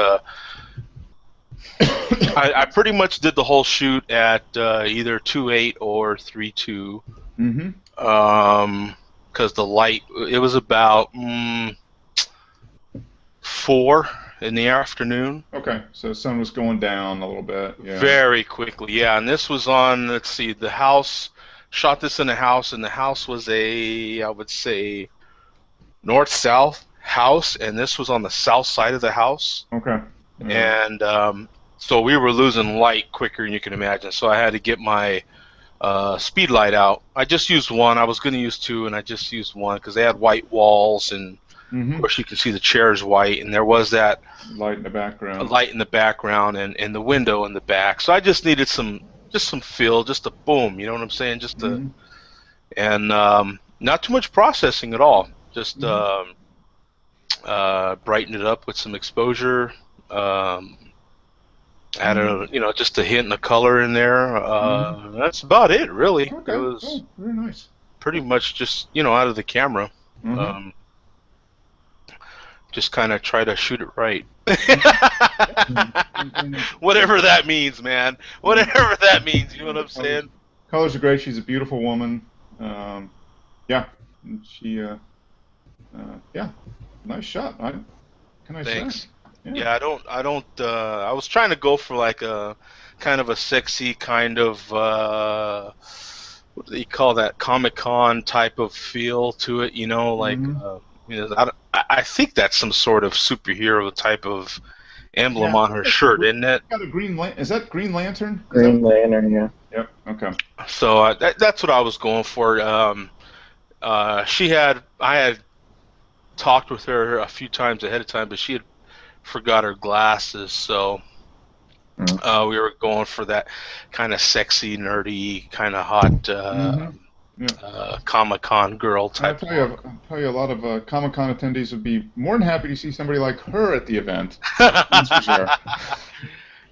I pretty much did the whole shoot at either 2.8 or 3.2. Because the light, it was about 4 in the afternoon. Okay, so the sun was going down a little bit. Yeah. Very quickly, yeah. And this was on, let's see, the house, shot this in a house, and the house was I would say, north-south house, and this was on the south side of the house. Okay. Yeah. And so we were losing light quicker than you can imagine, so I had to get my speed light out. I just used one. I was going to use 2, and I just used 1 because they had white walls, and of course you can see the chairs white, and there was that light in the background. Light in the background, and the window in the back. So I just needed some feel, just a boom. You know what I'm saying? Just and not too much processing at all. Just brighten it up with some exposure. Added just a hint of color in there. That's about it, really. Okay. It was very nice. pretty much just out of the camera. Just kind of try to shoot it right. Whatever that means, man. Whatever that means. You know what I'm saying? Colors are great. She's a beautiful woman. Yeah. She. Yeah. Nice shot. Can I Thanks. say? Yeah, I don't. I was trying to go for like a kind of a sexy kind of what do you call that, Comic-Con type of feel to it, like I think that's some sort of superhero type of emblem on her shirt, isn't it? Got a green is that Green Lantern? Green Lantern, yeah. Yep. Okay. So that's what I was going for. I had talked with her a few times ahead of time, but she had forgot her glasses, so we were going for that kind of sexy, nerdy, kind of hot Comic-Con girl type. I'll tell you, a lot of Comic-Con attendees would be more than happy to see somebody like her at the event. That's for sure.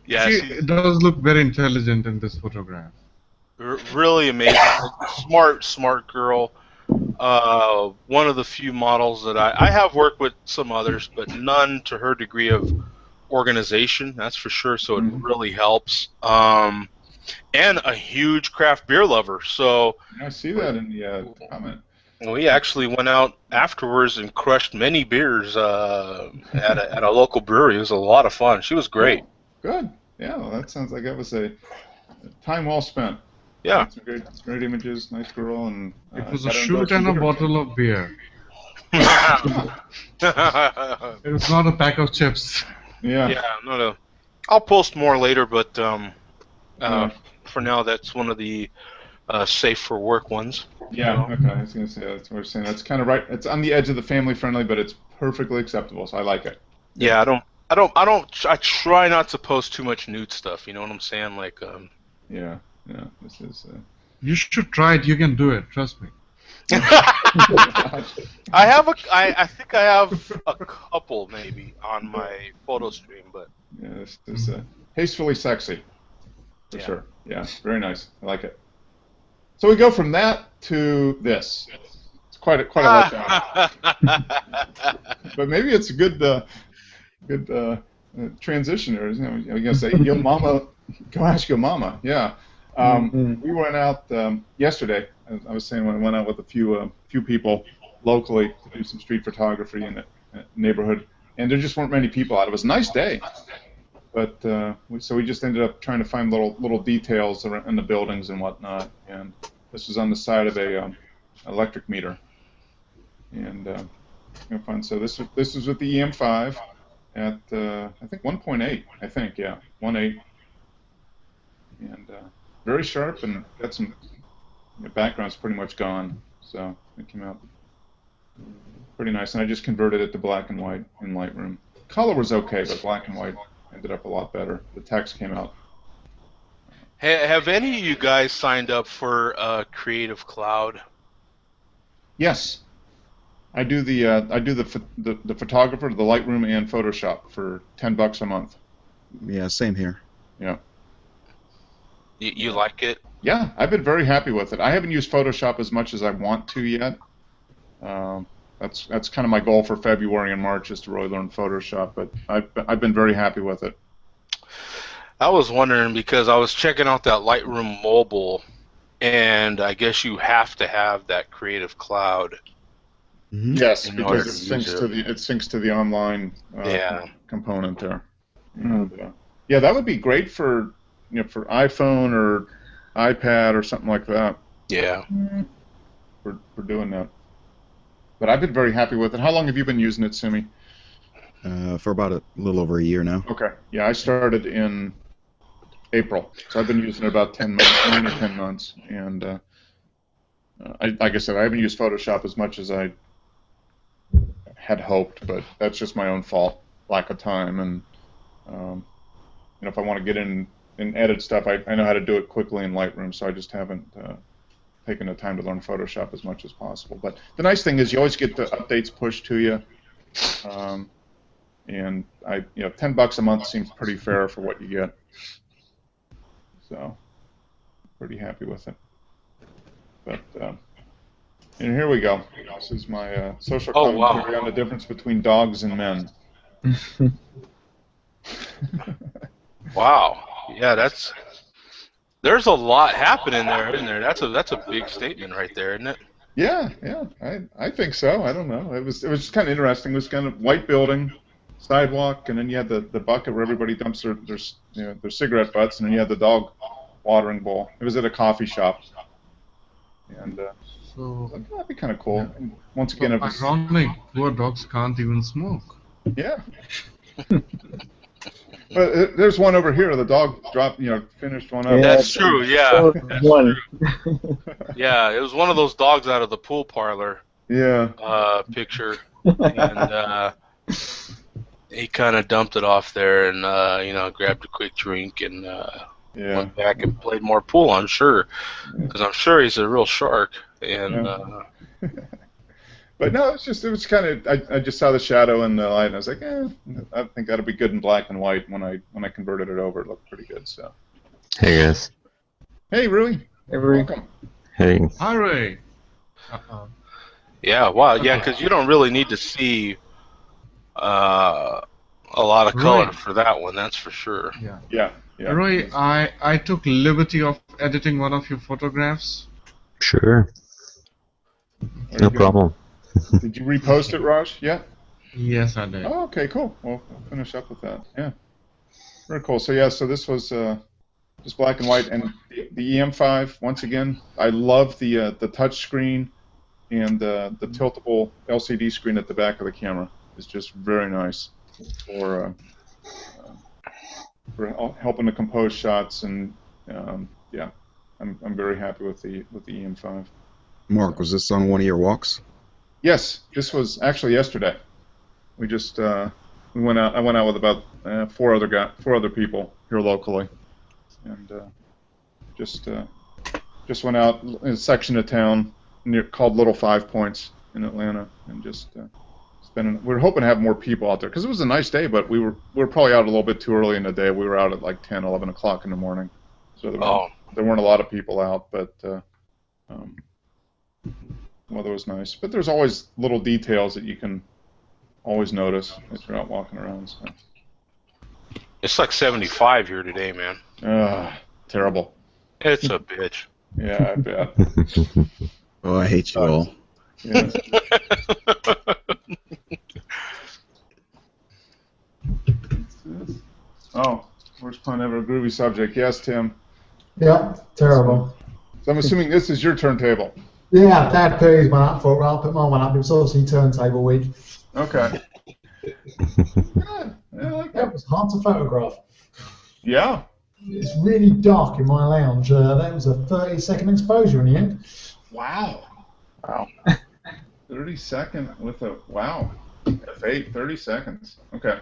Yeah, she does look very intelligent in this photograph. Really amazing. Smart girl. One of the few models that I have worked with some others, but none to her degree of organization, that's for sure. So it really helps. And a huge craft beer lover. So I see that in the comment. We actually went out afterwards and crushed many beers at a local brewery. It was a lot of fun. She was great. Good. Yeah, well, that sounds like that was a time well spent. Yeah. Some great images, nice girl, and it was a shoot and a bottle of beer. It was not a pack of chips. Yeah. Yeah, no. I'll post more later, but for now, that's one of the safe for work ones. Yeah. Okay. I was gonna say that's what we're saying. That's kind of right. It's on the edge of the family friendly, but it's perfectly acceptable. So I like it. Yeah. I try not to post too much nude stuff. You know what I'm saying? Like. Yeah. This is. You should try it. You can do it. Trust me. I think I have a couple maybe on my photo stream, but. Yeah, this is tastefully sexy. For sure. Yeah. Very nice. I like it. So we go from that to this. It's quite a letdown. But maybe it's a good transition there. You know, you're gonna say, "Yo, mama, go ask your mama." Yeah. We went out yesterday. As I was saying, when I went out with a few people locally to do some street photography in the neighborhood, and there just weren't many people out. It was a nice day, but so we just ended up trying to find little details in the buildings and whatnot. And this was on the side of a electric meter, and fun. So this is with the EM5 at I think 1.8. I think 1.8, and very sharp, and got some background's pretty much gone, so it came out pretty nice. And I just converted it to black and white in Lightroom. Color was okay, but black and white ended up a lot better. The text came out. Have any of you guys signed up for Creative Cloud? Yes, I do the photographer, the Lightroom, and Photoshop for $10 a month. Yeah, same here. Yeah. You like it? Yeah, I've been very happy with it. I haven't used Photoshop as much as I want to yet. That's kind of my goal for February and March, is to really learn Photoshop. But I've been very happy with it. I was wondering because I was checking out that Lightroom mobile, and I guess you have to have that Creative Cloud. Mm-hmm. Yes, because it syncs to the online component there. And, that would be great for for iPhone or iPad or something like that. Yeah. For doing that. But I've been very happy with it. How long have you been using it, Simi? For about a little over a year now. Okay. Yeah, I started in April, so I've been using it about 10 months. And like I said, I haven't used Photoshop as much as I had hoped, but that's just my own fault, lack of time. And if I want to get in and edit stuff, I know how to do it quickly in Lightroom, so I just haven't taken the time to learn Photoshop as much as possible. But the nice thing is you always get the updates pushed to you, and $10 a month seems pretty fair for what you get. So, pretty happy with it. But and here we go. This is my social commentary on the difference between dogs and men. Wow. Yeah, there's a lot happening there, isn't there? That's a big statement right there, isn't it? Yeah. I think so. I don't know. It was just kind of interesting. It was kind of white building, sidewalk, and then you had the bucket where everybody dumps their cigarette butts, and then you had the dog watering bowl. It was at a coffee shop, and so that'd be kind of cool. Yeah. And once again, it was ironic. Poor dogs can't even smoke. Yeah. But there's one over here. The dog finished one up. Yeah, that's true. Yeah. That's one. True. Yeah, it was one of those dogs out of the pool parlor. Yeah. Picture, and he kind of dumped it off there, and grabbed a quick drink and went back and played more pool. I'm sure, because I'm sure he's a real shark. And But no, it was kind of. I just saw the shadow and the light, and I was like, I think that'll be good in black and white. When I converted it over, it looked pretty good. So. Hey guys. Hey, Rui. Hey, Rui. Welcome. Hey. Hi, Ray. yeah, wow, yeah, because you don't really need to see a lot of color Right. for that one. That's for sure. Yeah. Roy, I took liberty of editing one of your photographs. Sure. Very No good. problem. Did you repost it, Raj? Yeah. Yes, I did. Oh, okay, cool. We'll finish up with that. Yeah. Very cool. So yeah, so this was just black and white, and the EM5 once again. I love the touch screen and the tiltable LCD screen at the back of the camera. It's just very nice for helping to compose shots, and yeah, I'm very happy with the EM5. Mark, was this on one of your walks? Yes, this was actually yesterday. We just we went out. I went out with about four other people here locally, and just went out in a section of town called Little Five Points in Atlanta, and just spending. We were hoping to have more people out there because it was a nice day, but we were probably out a little bit too early in the day. We were out at like 10, 11 o'clock in the morning, so there weren't a lot of people out, but. Weather was nice, but there's always little details that you can always notice as you're out walking around. So. It's like 75 here today, man. Terrible. It's a bitch. Yeah, I bet. Oh, I hate you all. Yeah. Oh, worst pun ever, groovy subject. Yes, Tim. Yeah, terrible. So I'm assuming this is your turntable. Yeah, Dad put his one up for it. I'll put my one up. It was obviously turntable week. Okay. Yeah, I like That that. was hard to photograph. Yeah. It's really dark in my lounge. That was a 30-second exposure in the end. Wow. 30 second with a wow. F8, 30 seconds. Okay.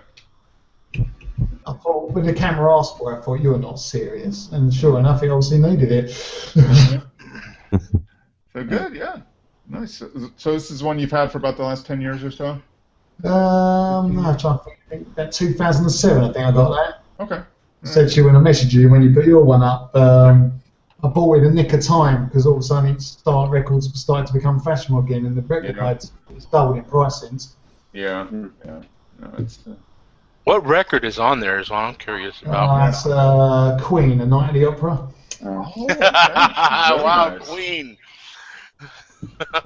I thought, when the camera asked for it, I thought, you're not serious. And sure enough, it obviously needed it. So good, yeah. Nice. So this is one you've had for about the last 10 years or so? No, I'm trying to think. About 2007, I think I got that. Okay. Said to you when I messaged you when you put your one up. I bought it in the nick of time because all of a sudden records started to become fashionable again, and the record cards doubled in price since. Yeah. No, it's. What record is on there is what I'm curious about. It's Queen, A Night at the Opera. Oh, Wow, nice. Queen.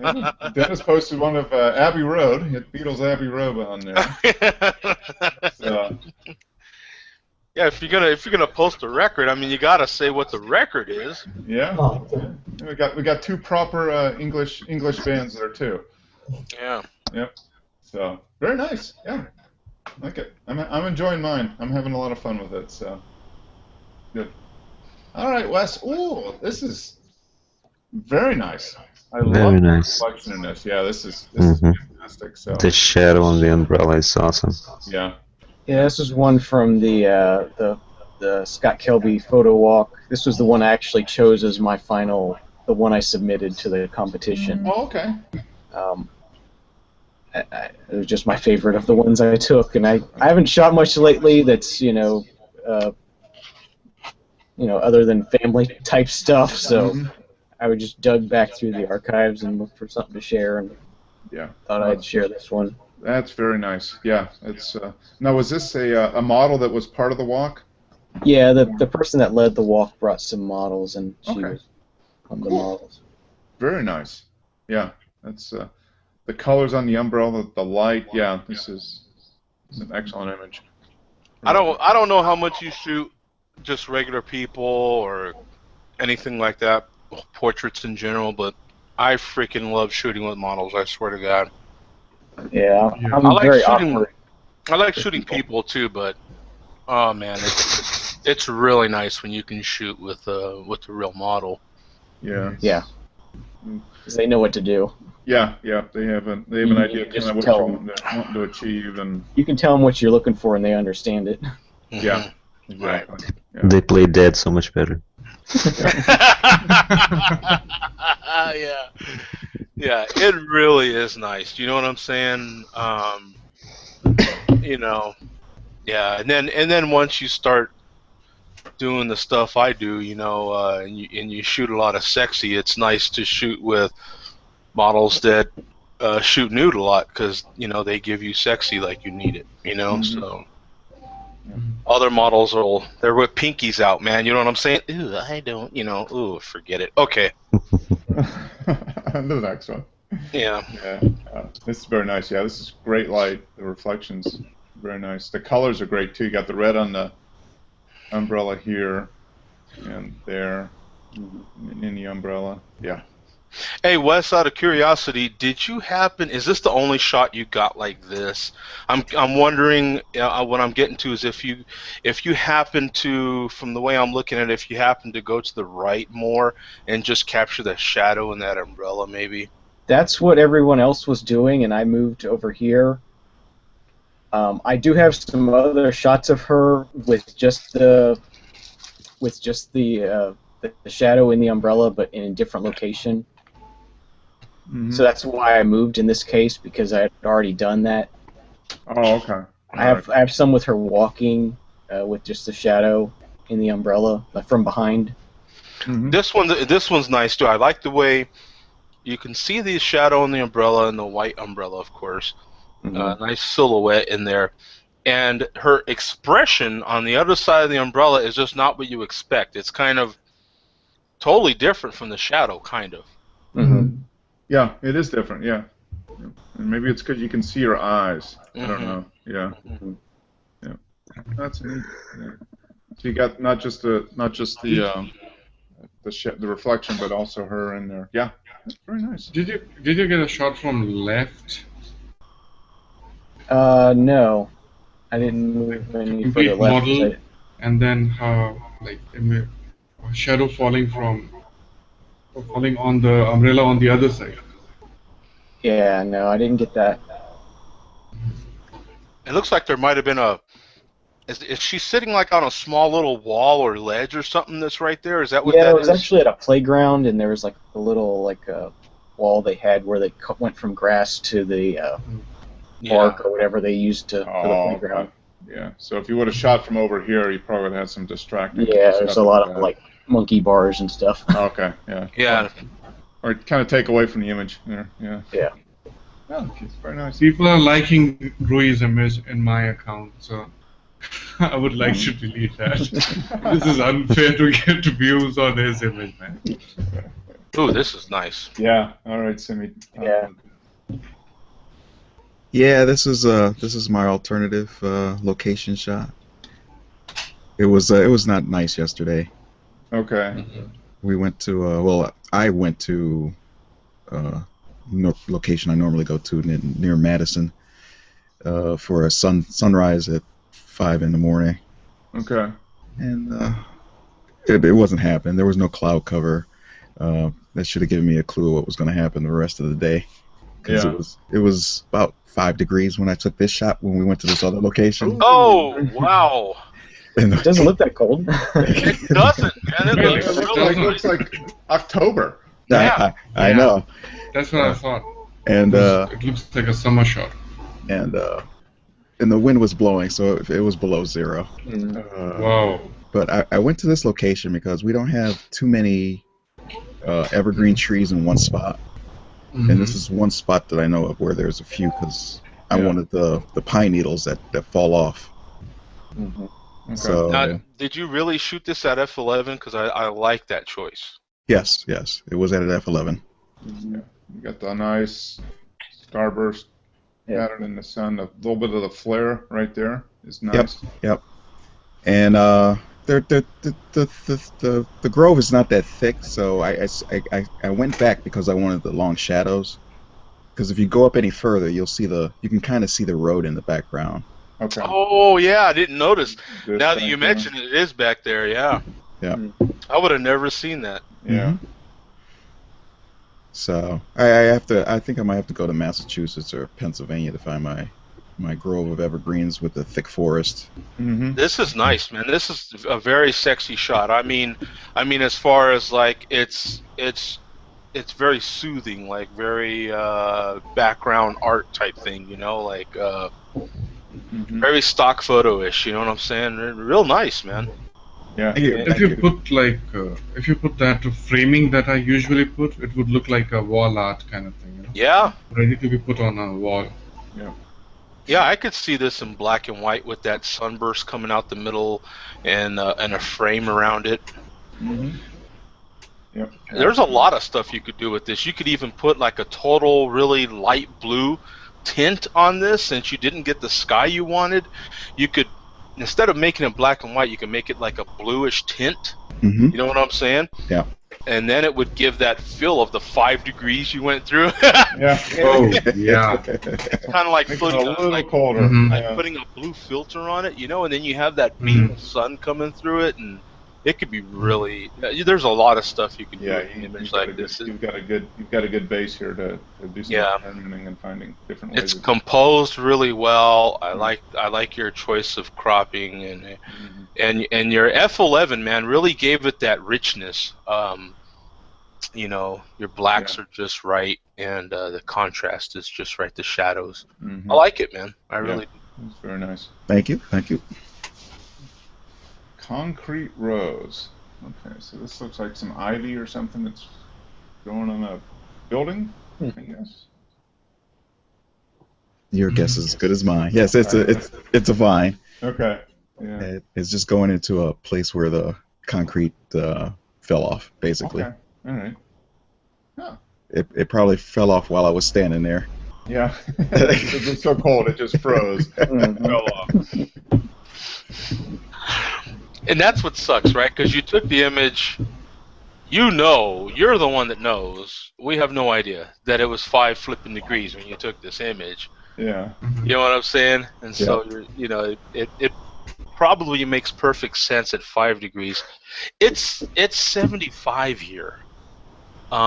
Yeah. Dennis posted one of Abbey Road. He had Beatles Abbey Road on there. So, Yeah, if you're gonna post a record, I mean, you gotta say what the record is. yeah. Oh, We got two proper English bands there too. Yeah. Yep. So very nice. Yeah. Like it. I'm enjoying mine. I'm having a lot of fun with it. So good. All right, Wes. Ooh, this is very nice. I Very love nice. the reflection in this. Yeah, this is fantastic. So The shadow on the umbrella is awesome. yeah. Yeah, this is one from the Scott Kelby photo walk. This was the one I actually chose as my final, the one I submitted to the competition. Oh, okay. It was just my favorite of the ones I took, and I haven't shot much lately. That's other than family type stuff. So I would just dug back through the archives and looked for something to share, and thought I'd share this one. That's very nice. Yeah, it's. Now, was this a model that was part of the walk? Yeah, the person that led the walk brought some models, and she was on the models. Very nice. Yeah, that's the colors on the umbrella, the light. Yeah, this is an excellent image. I don't know how much you shoot just regular people or anything like that, portraits in general, but I freaking love shooting with models. I swear to God. Yeah, I'm I like very shooting. awkward. I like shooting people too, but oh man, it's really nice when you can shoot with the real model. Yeah. Yeah, because they know what to do. Yeah, they have an idea of just kind of what tell you're wanting to achieve, and You can tell them what you're looking for, and they understand it. yeah, exactly. Yeah. They play dead so much better. Yeah, yeah, it really is nice. You know what I'm saying? You know, yeah, and then once you start doing the stuff I do, and you shoot a lot of sexy, it's nice to shoot with models that shoot nude a lot because they give you sexy like you need it. So other models they're with pinkies out, man. You know what I'm saying? Ooh, I don't. Ooh, forget it. Okay. The next one. Yeah. Yeah. This is very nice. Yeah, this is great light. The reflections, very nice. The colors are great too. You got the red on the umbrella here and there in the umbrella. Yeah. Hey Wes, out of curiosity, is this the only shot you got like this? I'm wondering, what I'm getting to is if you happen to, from the way I'm looking at it, if you happen to go to the right more and just capture the shadow in that umbrella, maybe. That's what everyone else was doing, and I moved over here. I do have some other shots of her with just the shadow in the umbrella, but in a different location. Mm-hmm. So that's why I moved in this case, because I had already done that. Oh, okay. I have some with her walking with just the shadow in the umbrella from behind. Mm-hmm. This one's nice too. I like the way you can see the shadow in the umbrella and the white umbrella, of course. Mm-hmm. Nice silhouette in there. And her expression on the other side of the umbrella is just not what you expect. It's kind of totally different from the shadow, kind of. Mm-hmm. Yeah, it is different. Yeah, and maybe it's because you can see her eyes. I don't know. Yeah, yeah, that's neat. Yeah. So you got not just the reflection, but also her in there. Yeah, that's very nice. Did you get a shot from left? No, I didn't move any Complete further left. model, and then like a shadow falling on the umbrella on the other side. Yeah, no, I didn't get that. It looks like there might have been Is she sitting like on a small little wall or ledge or something that's right there? Is that what that is? Yeah, it was actually at a playground, and there was like a little wall they had where they went from grass to the bark or whatever they used for the playground. Okay. Yeah, so if you would have shot from over here, you probably would have had some distracting. Yeah, there's a lot of like monkey bars and stuff. Okay, yeah. Yeah. Or kind of take away from the image there. Yeah. Yeah. Oh, it's very nice. People are liking Rui's image in my account, so I would like to delete that. This is unfair to get views on his image, man. Ooh, this is nice. Yeah. All right, Simi. Yeah. Yeah, this is my alternative location shot. It was not nice yesterday. Okay. We went to I went to location I normally go to near Madison for a sunrise at 5 in the morning. Okay. And it wasn't happening. There was no cloud cover. That should have given me a clue of what was going to happen the rest of the day. Because it was about 5 degrees when I took this shot when we went to this other location. Oh, wow. And it doesn't look that cold. It doesn't, man. It looks like October. Yeah. I know. That's what I thought. And it looks like a summer shot. And the wind was blowing, so it was below zero. Wow. But I went to this location because we don't have too many evergreen trees in one spot. Mm-hmm. And this is one spot that I know of where there's a few because I wanted the pine needles that fall off. Mm-hmm. Okay. So, now, did you really shoot this at f11? Because I like that choice. Yes. It was at f11. Yeah. You got the nice starburst pattern in the sun. A little bit of the flare right there is nice. Yep. And the grove is not that thick, so I went back because I wanted the long shadows. Because if you go up any further, you can kind of see the road in the background. Okay. Oh yeah, I didn't notice. Now that you mention it, it is back there. Yeah. Yeah. I would have never seen that. Yeah. Mm-hmm. So I think I might have to go to Massachusetts or Pennsylvania to find my my grove of evergreens with the thick forest. Mm-hmm. This is nice, man. This is a very sexy shot. I mean, as far as like it's very soothing, like very background art type thing, you know, like very stock photo-ish. You know what I'm saying? Real nice, man. Yeah. If you put like if you put that framing that I usually put, it would look like a wall art kind of thing, you know? Yeah. Ready to be put on a wall. Yeah. Yeah, I could see this in black and white with that sunburst coming out the middle and a frame around it. Mm-hmm. Yep. There's a lot of stuff you could do with this. You could even put like a total really light blue tint on this, since you didn't get the sky you wanted. You could, instead of making it black and white, you can make it like a bluish tint. Mm-hmm. You know what I'm saying? Yeah. And then it would give that feel of the 5 degrees you went through. Yeah. Oh, yeah. It's kind of like Makes it putting a little colder. Mhm. like Yeah. putting a blue filter on it, you know, and then you have that beam of sun coming through it, and it could be really. There's a lot of stuff you can do Yeah, with an image like this. you've got a good base here to do some Yeah. experimenting and finding different ways. It's composed really well. I like your choice of cropping, and your F11, man, really gave it that richness. You know, your blacks are just right, and the contrast is just right. The shadows. Mhm. I like it, man. I really. It's very nice. Thank you. Thank you. Concrete rose. Okay, so this looks like some ivy or something that's growing on a building, I guess. Your guess is as good as mine. Yes, it's a vine. Okay. Yeah. It's just going into a place where the concrete fell off, basically. Okay. All right. Oh. It probably fell off while I was standing there. Yeah. It was so cold it just froze. And fell off. And that's what sucks, right? Because you took the image. You know, you're the one that knows. We have no idea that it was 5 flipping degrees when you took this image. Yeah. You know what I'm saying? And so, you know, it probably makes perfect sense at 5 degrees. It's 75 here. Okay,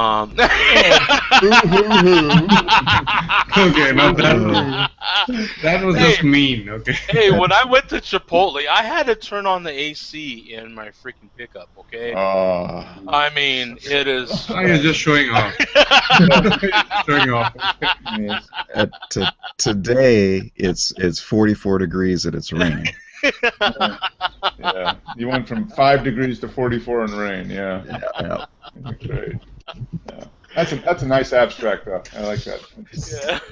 now that was just mean. Okay. Hey, when I went to Chipotle, I had to turn on the AC in my freaking pickup. Okay. I mean, it is. You're just showing off. Showing off. Today it's 44 degrees and it's raining. Yeah. You went from 5 degrees to 44 and rain. Yeah. Yeah. Great. Yeah. That's a nice abstract though. I like that.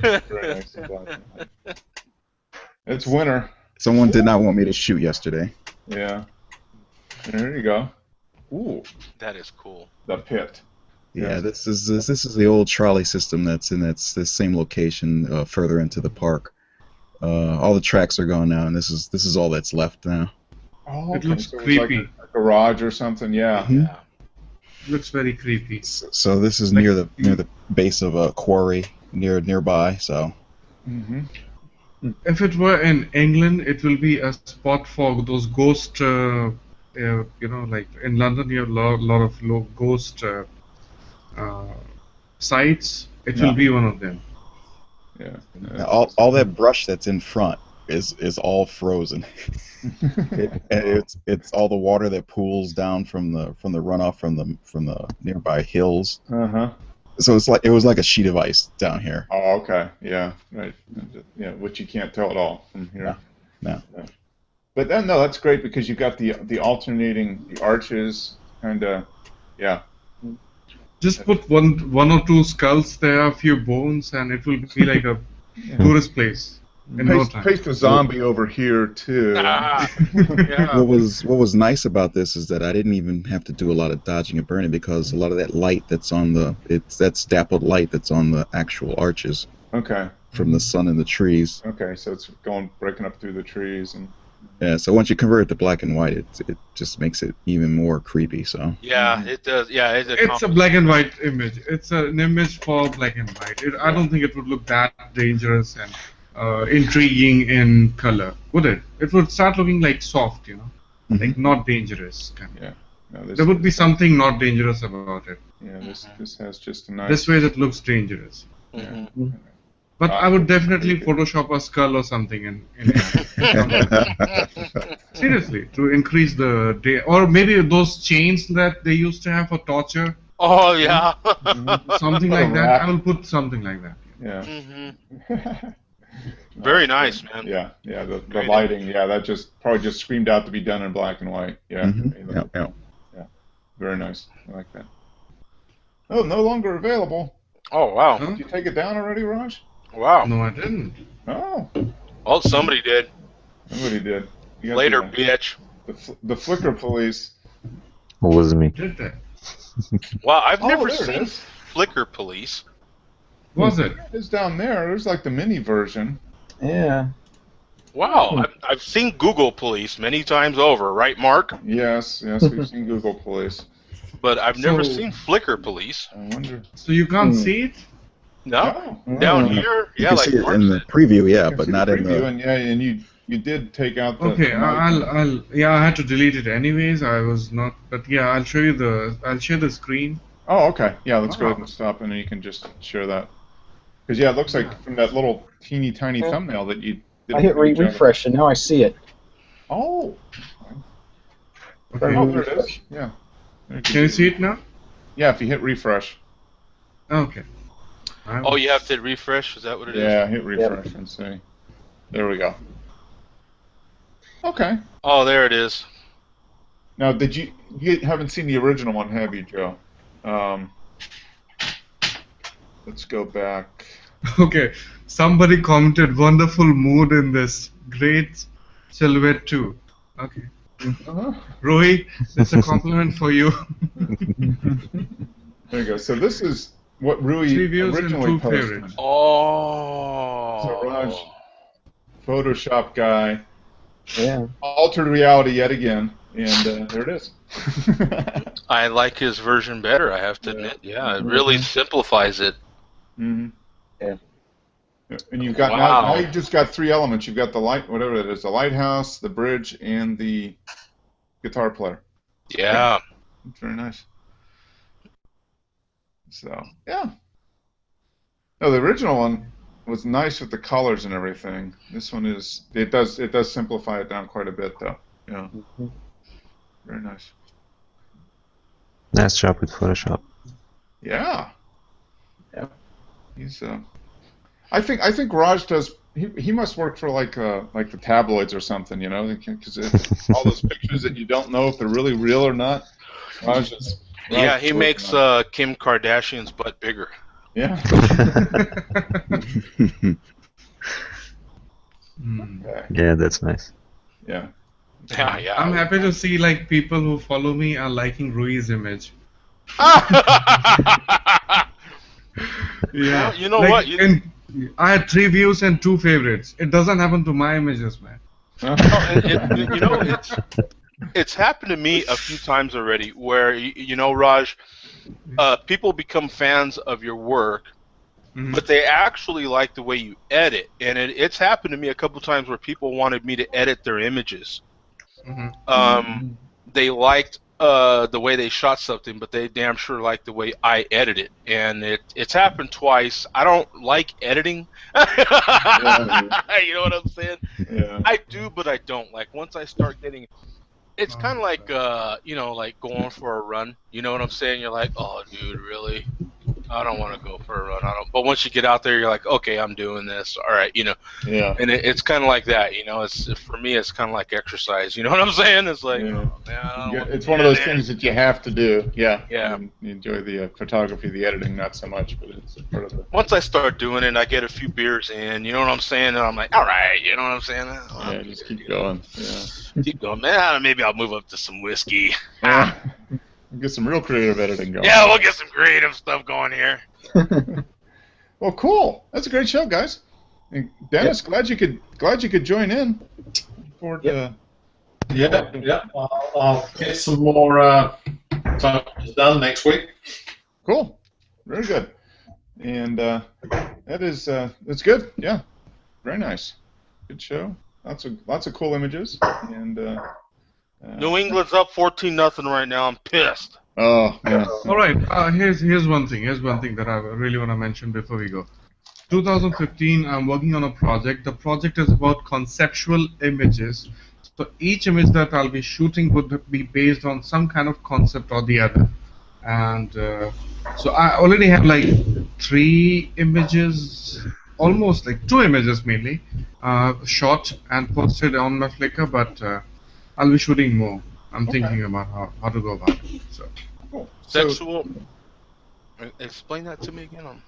Yeah. Very nice. It's winter. Someone did not want me to shoot yesterday. Yeah. There you go. Ooh. That is cool. The pit. Yeah, this is the old trolley system that's in this same location further into the park. All the tracks are gone now, and this is all that's left now. Oh, It looks so it's creepy. like a garage or something. Yeah. Mhm. Yeah. Looks very creepy. So this is near the base of a quarry nearby. So. Mm-hmm. If it were in England, it will be a spot for those ghost. You know, like in London, you have a lot of ghost sites. It will be one of them. Yeah. All that brush that's in front is all frozen. It's all the water that pools down from the runoff from the nearby hills. Uh-huh. So it was like a sheet of ice down here. Oh, okay. Yeah. Right. Yeah, which you can't tell at all from here. No. But then no, that's great because you've got the alternating the arches kind of. Yeah. Just put one or two skulls there, a few bones, and it will be like a tourist place in no time. Paste a zombie over here too. Yeah. What was nice about this is that I didn't even have to do a lot of dodging and burning because a lot of that light that's that's dappled light that's on the actual arches Okay. from the sun and the trees. Okay, so it's breaking up through the trees and. Yeah, so once you convert it to black and white, it just makes it even more creepy. So. Yeah, it does. Yeah, It's a black and white image. It's an image for black and white. I don't think it would look that dangerous and intriguing in color, would it? It would start looking like soft, you know, like not dangerous. Kind of. Yeah. No, There would be something not dangerous about it. Yeah, this has just a nice. This way, it looks dangerous. Mhm. But I would definitely Photoshop a skull or something in seriously, to increase the day, or maybe those chains that they used to have for torture. Oh yeah. Something Put a like that. rack. I will put something like that. Yeah. Very nice, man. Yeah, the Great lighting, that just probably just screamed out to be done in black and white. Yeah. Yeah. Very nice. I like that. Oh, no longer available. Oh wow. Huh? Did you take it down already, Raj? Wow. No, I didn't. Oh, Well, somebody did. somebody did. You got Later, the, bitch. the Flickr police. Was me. Did that? Wow, I've never there it seen is. Flickr police. Was it? It's down there. There's like the mini version. Yeah. Wow, I've seen Google police many times over, right, Mark? Yes, we've seen Google police. But I've never So- seen Flickr police. I wonder. So you can't see it? No, Oh, down Oh. here, You yeah, can like see it Mark in the said. preview, you yeah, can but see not the in preview, the. and you did take out the. Okay, the mic. I had to delete it anyways. I was not, but yeah, I'll share the screen. Oh, okay. Yeah, let's go Wow. ahead and stop, and then you can just share that. Because it looks like from that little teeny tiny thumbnail that you did. I hit a good job. refresh and now I see it. Oh. Okay. Oh, there it is. Yeah. There Can you see it now? Yeah, if you hit refresh. Okay. Oh, you have to refresh? Is that what it is? Yeah, hit refresh and see. There we go. Okay. Oh, there it is. Now, you haven't seen the original one, have you, Joe? Let's go back. Okay. Somebody commented, wonderful mood in this. Great silhouette too. Okay. Uh-huh. Rohi, it's a compliment for you. There you go. So this is what Rui 3 views and originally 2 posted. favorites. Oh. So Raj, Photoshop guy, Yeah. altered reality yet again, and there it is. I like his version better, I have to admit. Yeah, it really simplifies it. Mm-hmm. Yeah. And you've got now you've just got 3 elements. You've got the light, whatever it is, the lighthouse, the bridge, and the guitar player. Yeah. It's very nice. So yeah. No, the original one was nice with the colors and everything. This one it does simplify it down quite a bit though. Yeah. Very nice. Nice job with Photoshop. Yeah. Yeah. He's I think Raj does. He must work for like the tabloids or something, you know, because all those pictures that you don't know if they're really real or not. Raj Yeah, he working makes on it. Kim Kardashian's butt bigger. Yeah. Hmm. Okay. Yeah, that's nice. Yeah. Yeah, yeah. I'm happy to see like people who follow me are liking Rui's image. Yeah. Well, you know Like, what? I had 3 views and 2 favorites. It doesn't happen to my images, man. You know, it's happened to me a few times already where, you know, Raj, people become fans of your work, but they actually like the way you edit. And it's happened to me a couple times where people wanted me to edit their images. They liked the way they shot something, but they damn sure liked the way I edit it. And it's happened twice. I don't like editing. You know what I'm saying? Yeah. I do, but I don't. Like, once I start getting... It's kind of like, you know, like going for a run. You know what I'm saying? You're like, oh, dude, really? I don't want to go for a run. But once you get out there, you're like, okay, I'm doing this. All right, you know. Yeah. And it's kind of like that, you know. For me, it's kind of like exercise. You know what I'm saying? It's like, Yeah. oh, man, I don't want It's to one do of those that. things that you have to do. Yeah. Yeah. And you enjoy the photography, the editing, not so much, but it's part of the. Once I start doing it, I get a few beers in. You know what I'm saying? And I'm like, all right, you know what I'm saying? Yeah, just keep going. Yeah. Keep going, man. Maybe I'll move up to some whiskey. Yeah. Get some real creative editing going. Yeah, we'll get some creative stuff going here. Well, cool. That's a great show, guys. And Dennis, glad you could join in. Forward to, Yeah. I'll get some more photos done next week. Cool. Very good. And that's good. Yeah. Very nice. Good show. Lots of cool images. And New England's up 14-0 right now. I'm pissed. oh yeah. All right. Here's one thing. Here's one thing that I really want to mention before we go. 2015, I'm working on a project. The project is about conceptual images. So each image that I'll be shooting would be based on some kind of concept or the other. And so I already have like 3 images, almost like 2 images mainly, shot and posted on my Flickr, but I'll be shooting more. I'm thinking about how to go about it. So. Cool. Sexual. Explain that to me again.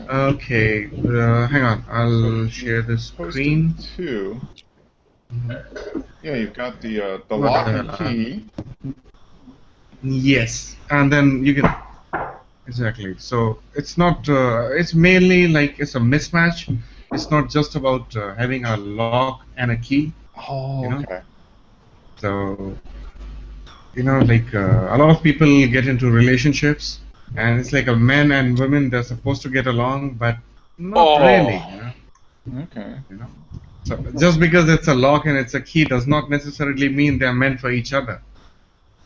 Okay, hang on. I'll share the screen. 2. Yeah, you've got the What lock the and hell? key. Yes, and then you can exactly. So it's not. It's mainly like it's a mismatch. It's not just about having a lock and a key. Oh, You know? okay. So like a lot of people get into relationships, and it's like a men and women they're supposed to get along, but not really. Okay. So just because it's a lock and it's a key does not necessarily mean they're meant for each other.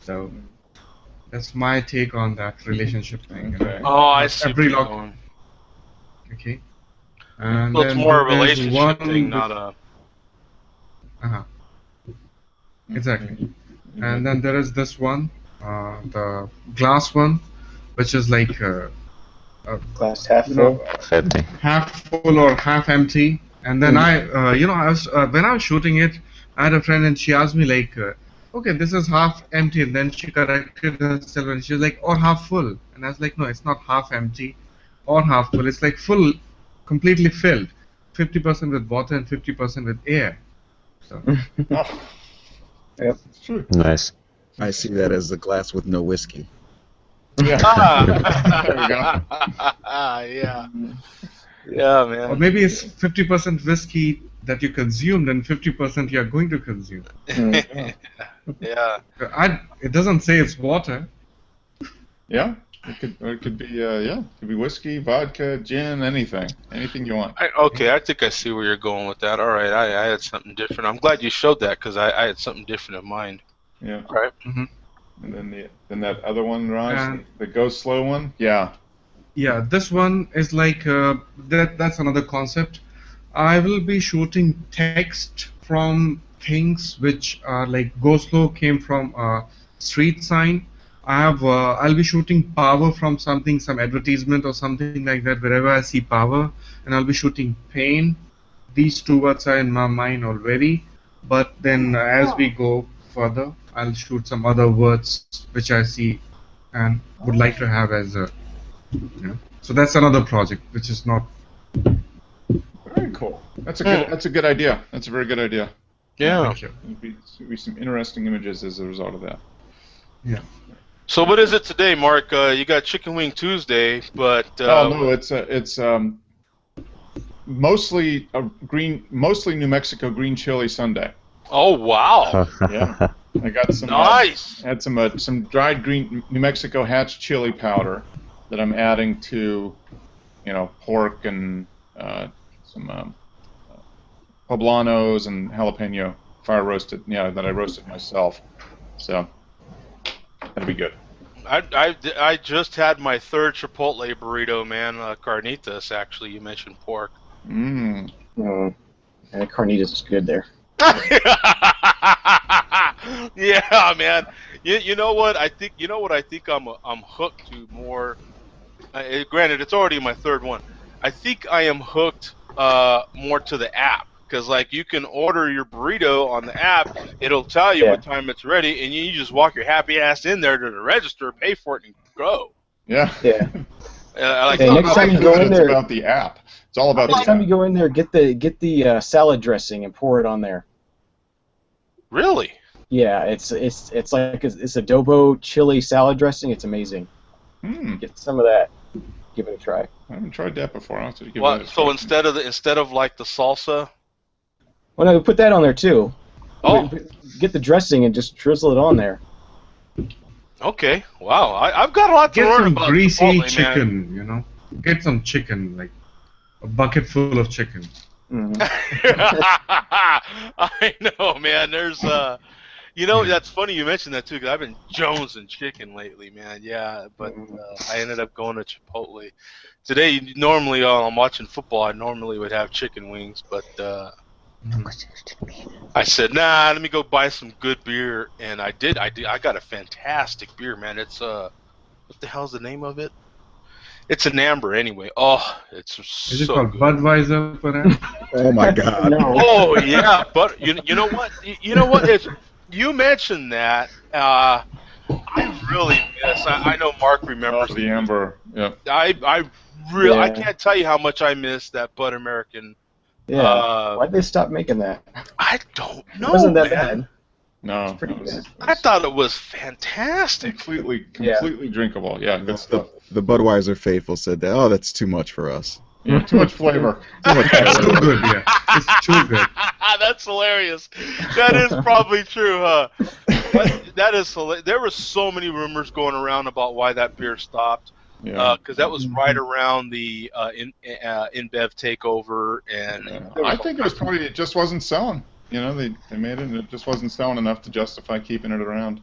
So that's my take on that relationship thing. Okay. Oh, I see. Every where you're lock. going. Okay. And So it's then more a there's relationship one thing, not a. Uh-huh. Exactly. And then there is this one, the glass one, which is like Glass half you know, full. Empty. half full or half empty. And then I was when I was shooting it, I had a friend and she asked me like, okay, this is half empty, and then she corrected herself and she was like, or half full, and I was like, no, it's not half empty, or half full. It's like full, completely filled, 50% with water and 50% with air. So Oh, Yep. true. Nice. I see that as a glass with no whiskey. Yeah. There we go. Yeah. Yeah, or man. maybe it's 50% whiskey that you consumed and 50% you are going to consume. Yeah. It doesn't say it's water. Yeah. It could be it could be whiskey, vodka, gin, anything you want. Okay, I think I see where you're going with that. All right, I had something different. I'm glad you showed that because I had something different in mind. Yeah. All right. And then that other one, Raj, And- the go slow one. Yeah. Yeah, this one is like that's another concept. I will be shooting text from things which are like go slow came from a street sign. I'll be shooting power from something, some advertisement or something like that. Wherever I see power, and I'll be shooting pain. These 2 words are in my mind already. But then as we go further, I'll shoot some other words which I see and would like to have as a. So that's another project, which is not. Very cool. That's a good idea. That's a very good idea. Yeah. Thank you. There'll be some interesting images as a result of that. Yeah. So what is it today, Mark? You got Chicken Wing Tuesday, but No, it's mostly New Mexico green chili Sunday. Oh wow! Yeah, I got some. Nice. Had some dried green New Mexico hatch chili powder that I'm adding to, pork and some poblanos and jalapeno fire roasted. Yeah, that I roasted myself. So that'll be good. I just had my 3rd Chipotle burrito, man. Carnitas, actually. You mentioned pork. Mmm. And carnitas is good there. Yeah, man. You know what? I think I'm hooked to more. Granted, it's already my 3rd one. I think I am hooked more to the app because like you can order your burrito on the app. It'll tell you what time it's ready, and you just walk your happy ass in there to the register, pay for it, and go. Yeah. Yeah. Next time you go in there, it's about the app. It's all about. Next time you go in there, get the salad dressing and pour it on there. Really? Yeah, it's like it's adobo chili salad dressing. It's amazing. Get some of that. Give it a try. I haven't tried that before. I'll have to give What? that a So try. instead of like the salsa. Well, no, put that on there too. Oh. Get the dressing and just drizzle it on there. Okay. Wow. I've got a lot to Get learn some about greasy Chipotle, chicken, man. Get some chicken, like a bucket full of chicken. Mm-hmm. I know, man. There's You know, that's funny you mentioned that too, because I've been jonesing chicken lately, man. Yeah, but I ended up going to Chipotle today. Normally, I'm watching football. I normally would have chicken wings, but I said, nah, let me go buy some good beer, and I did. I got a fantastic beer, man. It's what the hell's the name of it? It's an amber, anyway. Oh, it's Is it so called good. Budweiser, perhaps? Oh my God. No. Oh yeah, but you know what? You know what? If you mentioned that, I really miss. I know Mark remembers the amber. Yeah. I really I Yeah. can't tell you how much I miss that Bud American. Yeah. Why'd they stop making that? I don't know. It wasn't that man. bad. No, Pretty it was bad. I thought it was fantastic. completely drinkable. Yeah, good stuff. The Budweiser faithful said that. Oh, that's too much for us. Yeah, too much flavor. It's too good, yeah. It's too good. That's hilarious. That is probably true, huh? But that is hilarious. There were so many rumors going around about why that beer stopped. Yeah. Because that was right around the InBev takeover, and I think it was probably it just wasn't selling. You know, they made it and it just wasn't selling enough to justify keeping it around.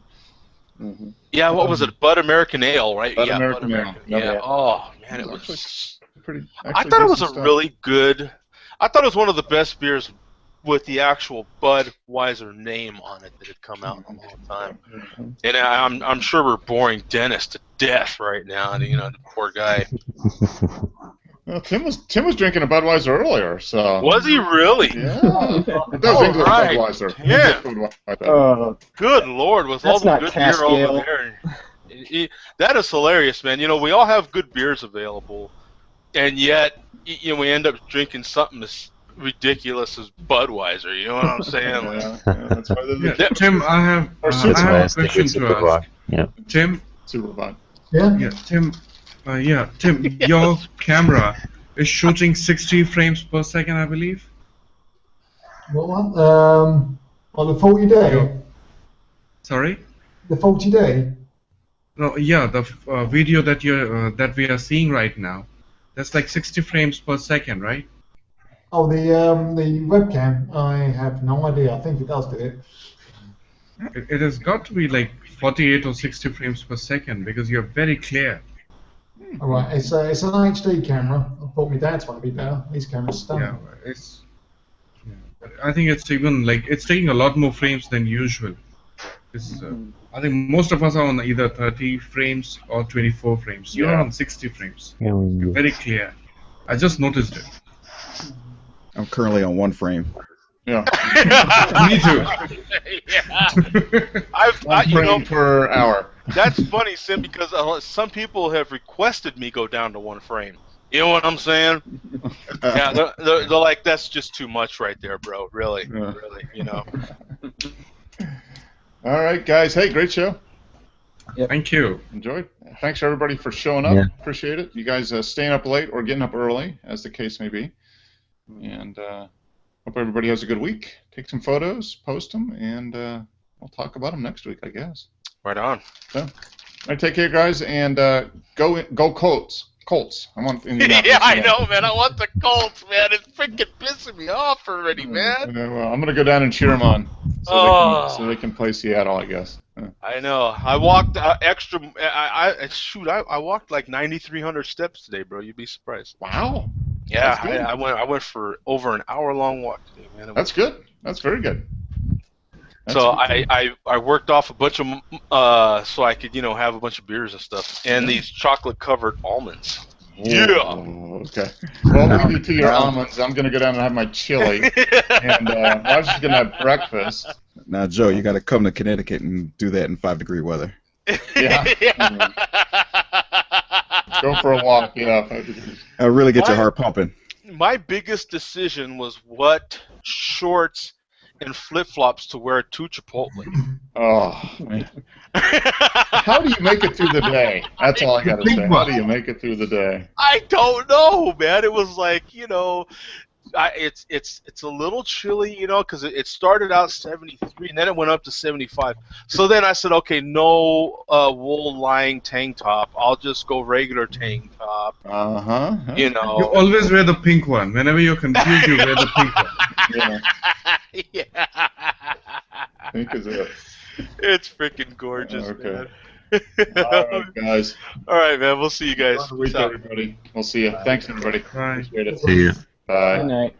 Mm-hmm. yeah, what was it? Bud American Ale, right? Bud yeah, American Bud Ale. American. Yep. Yeah. Oh man, it Actually, was. pretty. I thought it was a really good. I thought it was one of the best beers with the actual Budweiser name on it that had come out in a long time. And I'm sure we're boring Dennis to death right now. You know, the poor guy. Well, Tim was drinking a Budweiser earlier, so. Was he really? Yeah. That was English right. Budweiser. Yeah. English Budweiser. Good Lord, with all That's the not good cask beer ale. over there. That is hilarious, man. You know, we all have good beers available, and yet, you know, we end up drinking something as ridiculous as Budweiser. You know what I'm saying? Yeah, that's why there's Yeah, Tim, I have Or a Superbud. question to ask. Yeah. Tim, Superbud. Yeah. Tim, your camera is shooting 60 frames per second, I believe. What one? On the 40-day. Sorry? The 40-day. No, yeah, the video that that we are seeing right now, that's like 60 frames per second, right? Oh, the webcam. I have no idea. I think it does do it. It has got to be like 48 or 60 frames per second because you're very clear. All right, it's an HD camera. I thought my dad's one would be better. His camera's stunning. Yeah, it's. Yeah. I think it's even like it's taking a lot more frames than usual. It's, I think most of us are on either 30 frames or 24 frames. You're on 60 frames. Yeah, You're very clear. I just noticed it. I'm currently on 1 frame. Yeah. Me too. Yeah. You know, Frame per hour. that's funny, Sim, because some people have requested me go down to 1 frame. You know what I'm saying? Yeah, they're like, that's just too much right there, bro. Really, really, you know. All right, guys. Hey, great show. Thank you. Enjoyed. Thanks everybody for showing up. Yeah. Appreciate it. You guys staying up late or getting up early, as the case may be. And hope everybody has a good week. Take some photos, post them, and we'll talk about them next week, I guess. Right on. So, all right, take care, guys, and go Colts. Colts. I want Indianapolis. Yeah, I know, man. I want the Colts, man. It's freaking pissing me off already, man. Well, I'm gonna go down and cheer them on, so they can play Seattle, I guess. I know. I walked extra. I walked like 9,300 steps today, bro. You'd be surprised. Wow. Yeah, That's good. I went for over an hour-long walk today, man. That's good. That's very good. So I worked off a bunch of so I could have a bunch of beers and stuff, and these chocolate-covered almonds. Yeah. Oh, okay. Well, leave you to your almonds. I'm gonna go down and have my chili, and I was just gonna have breakfast. Now, Joe, you got to come to Connecticut and do that in 5-degree weather. Yeah. Go for a walk. Yeah. It'll really get your heart pumping. My biggest decision was what shorts and flip-flops to wear to Chipotle. Oh, man. How do you make it through the day? That's all I gotta say. How do you make it through the day? I don't know, man. It was like, it's a little chilly, because it started out 73 and then it went up to 75. So then I said, okay, no wool lying tank top. I'll just go regular tank top. You always wear the pink one. Whenever you're confused, you wear the pink one. Yeah. Yeah. Pink is it. It's freaking gorgeous, Okay. man. All right, guys. All right, man. We'll see you guys. Have a good week, Peace out. everybody. We'll see you. Thanks, everybody. Bye. Appreciate it. See you. Bye. Good night.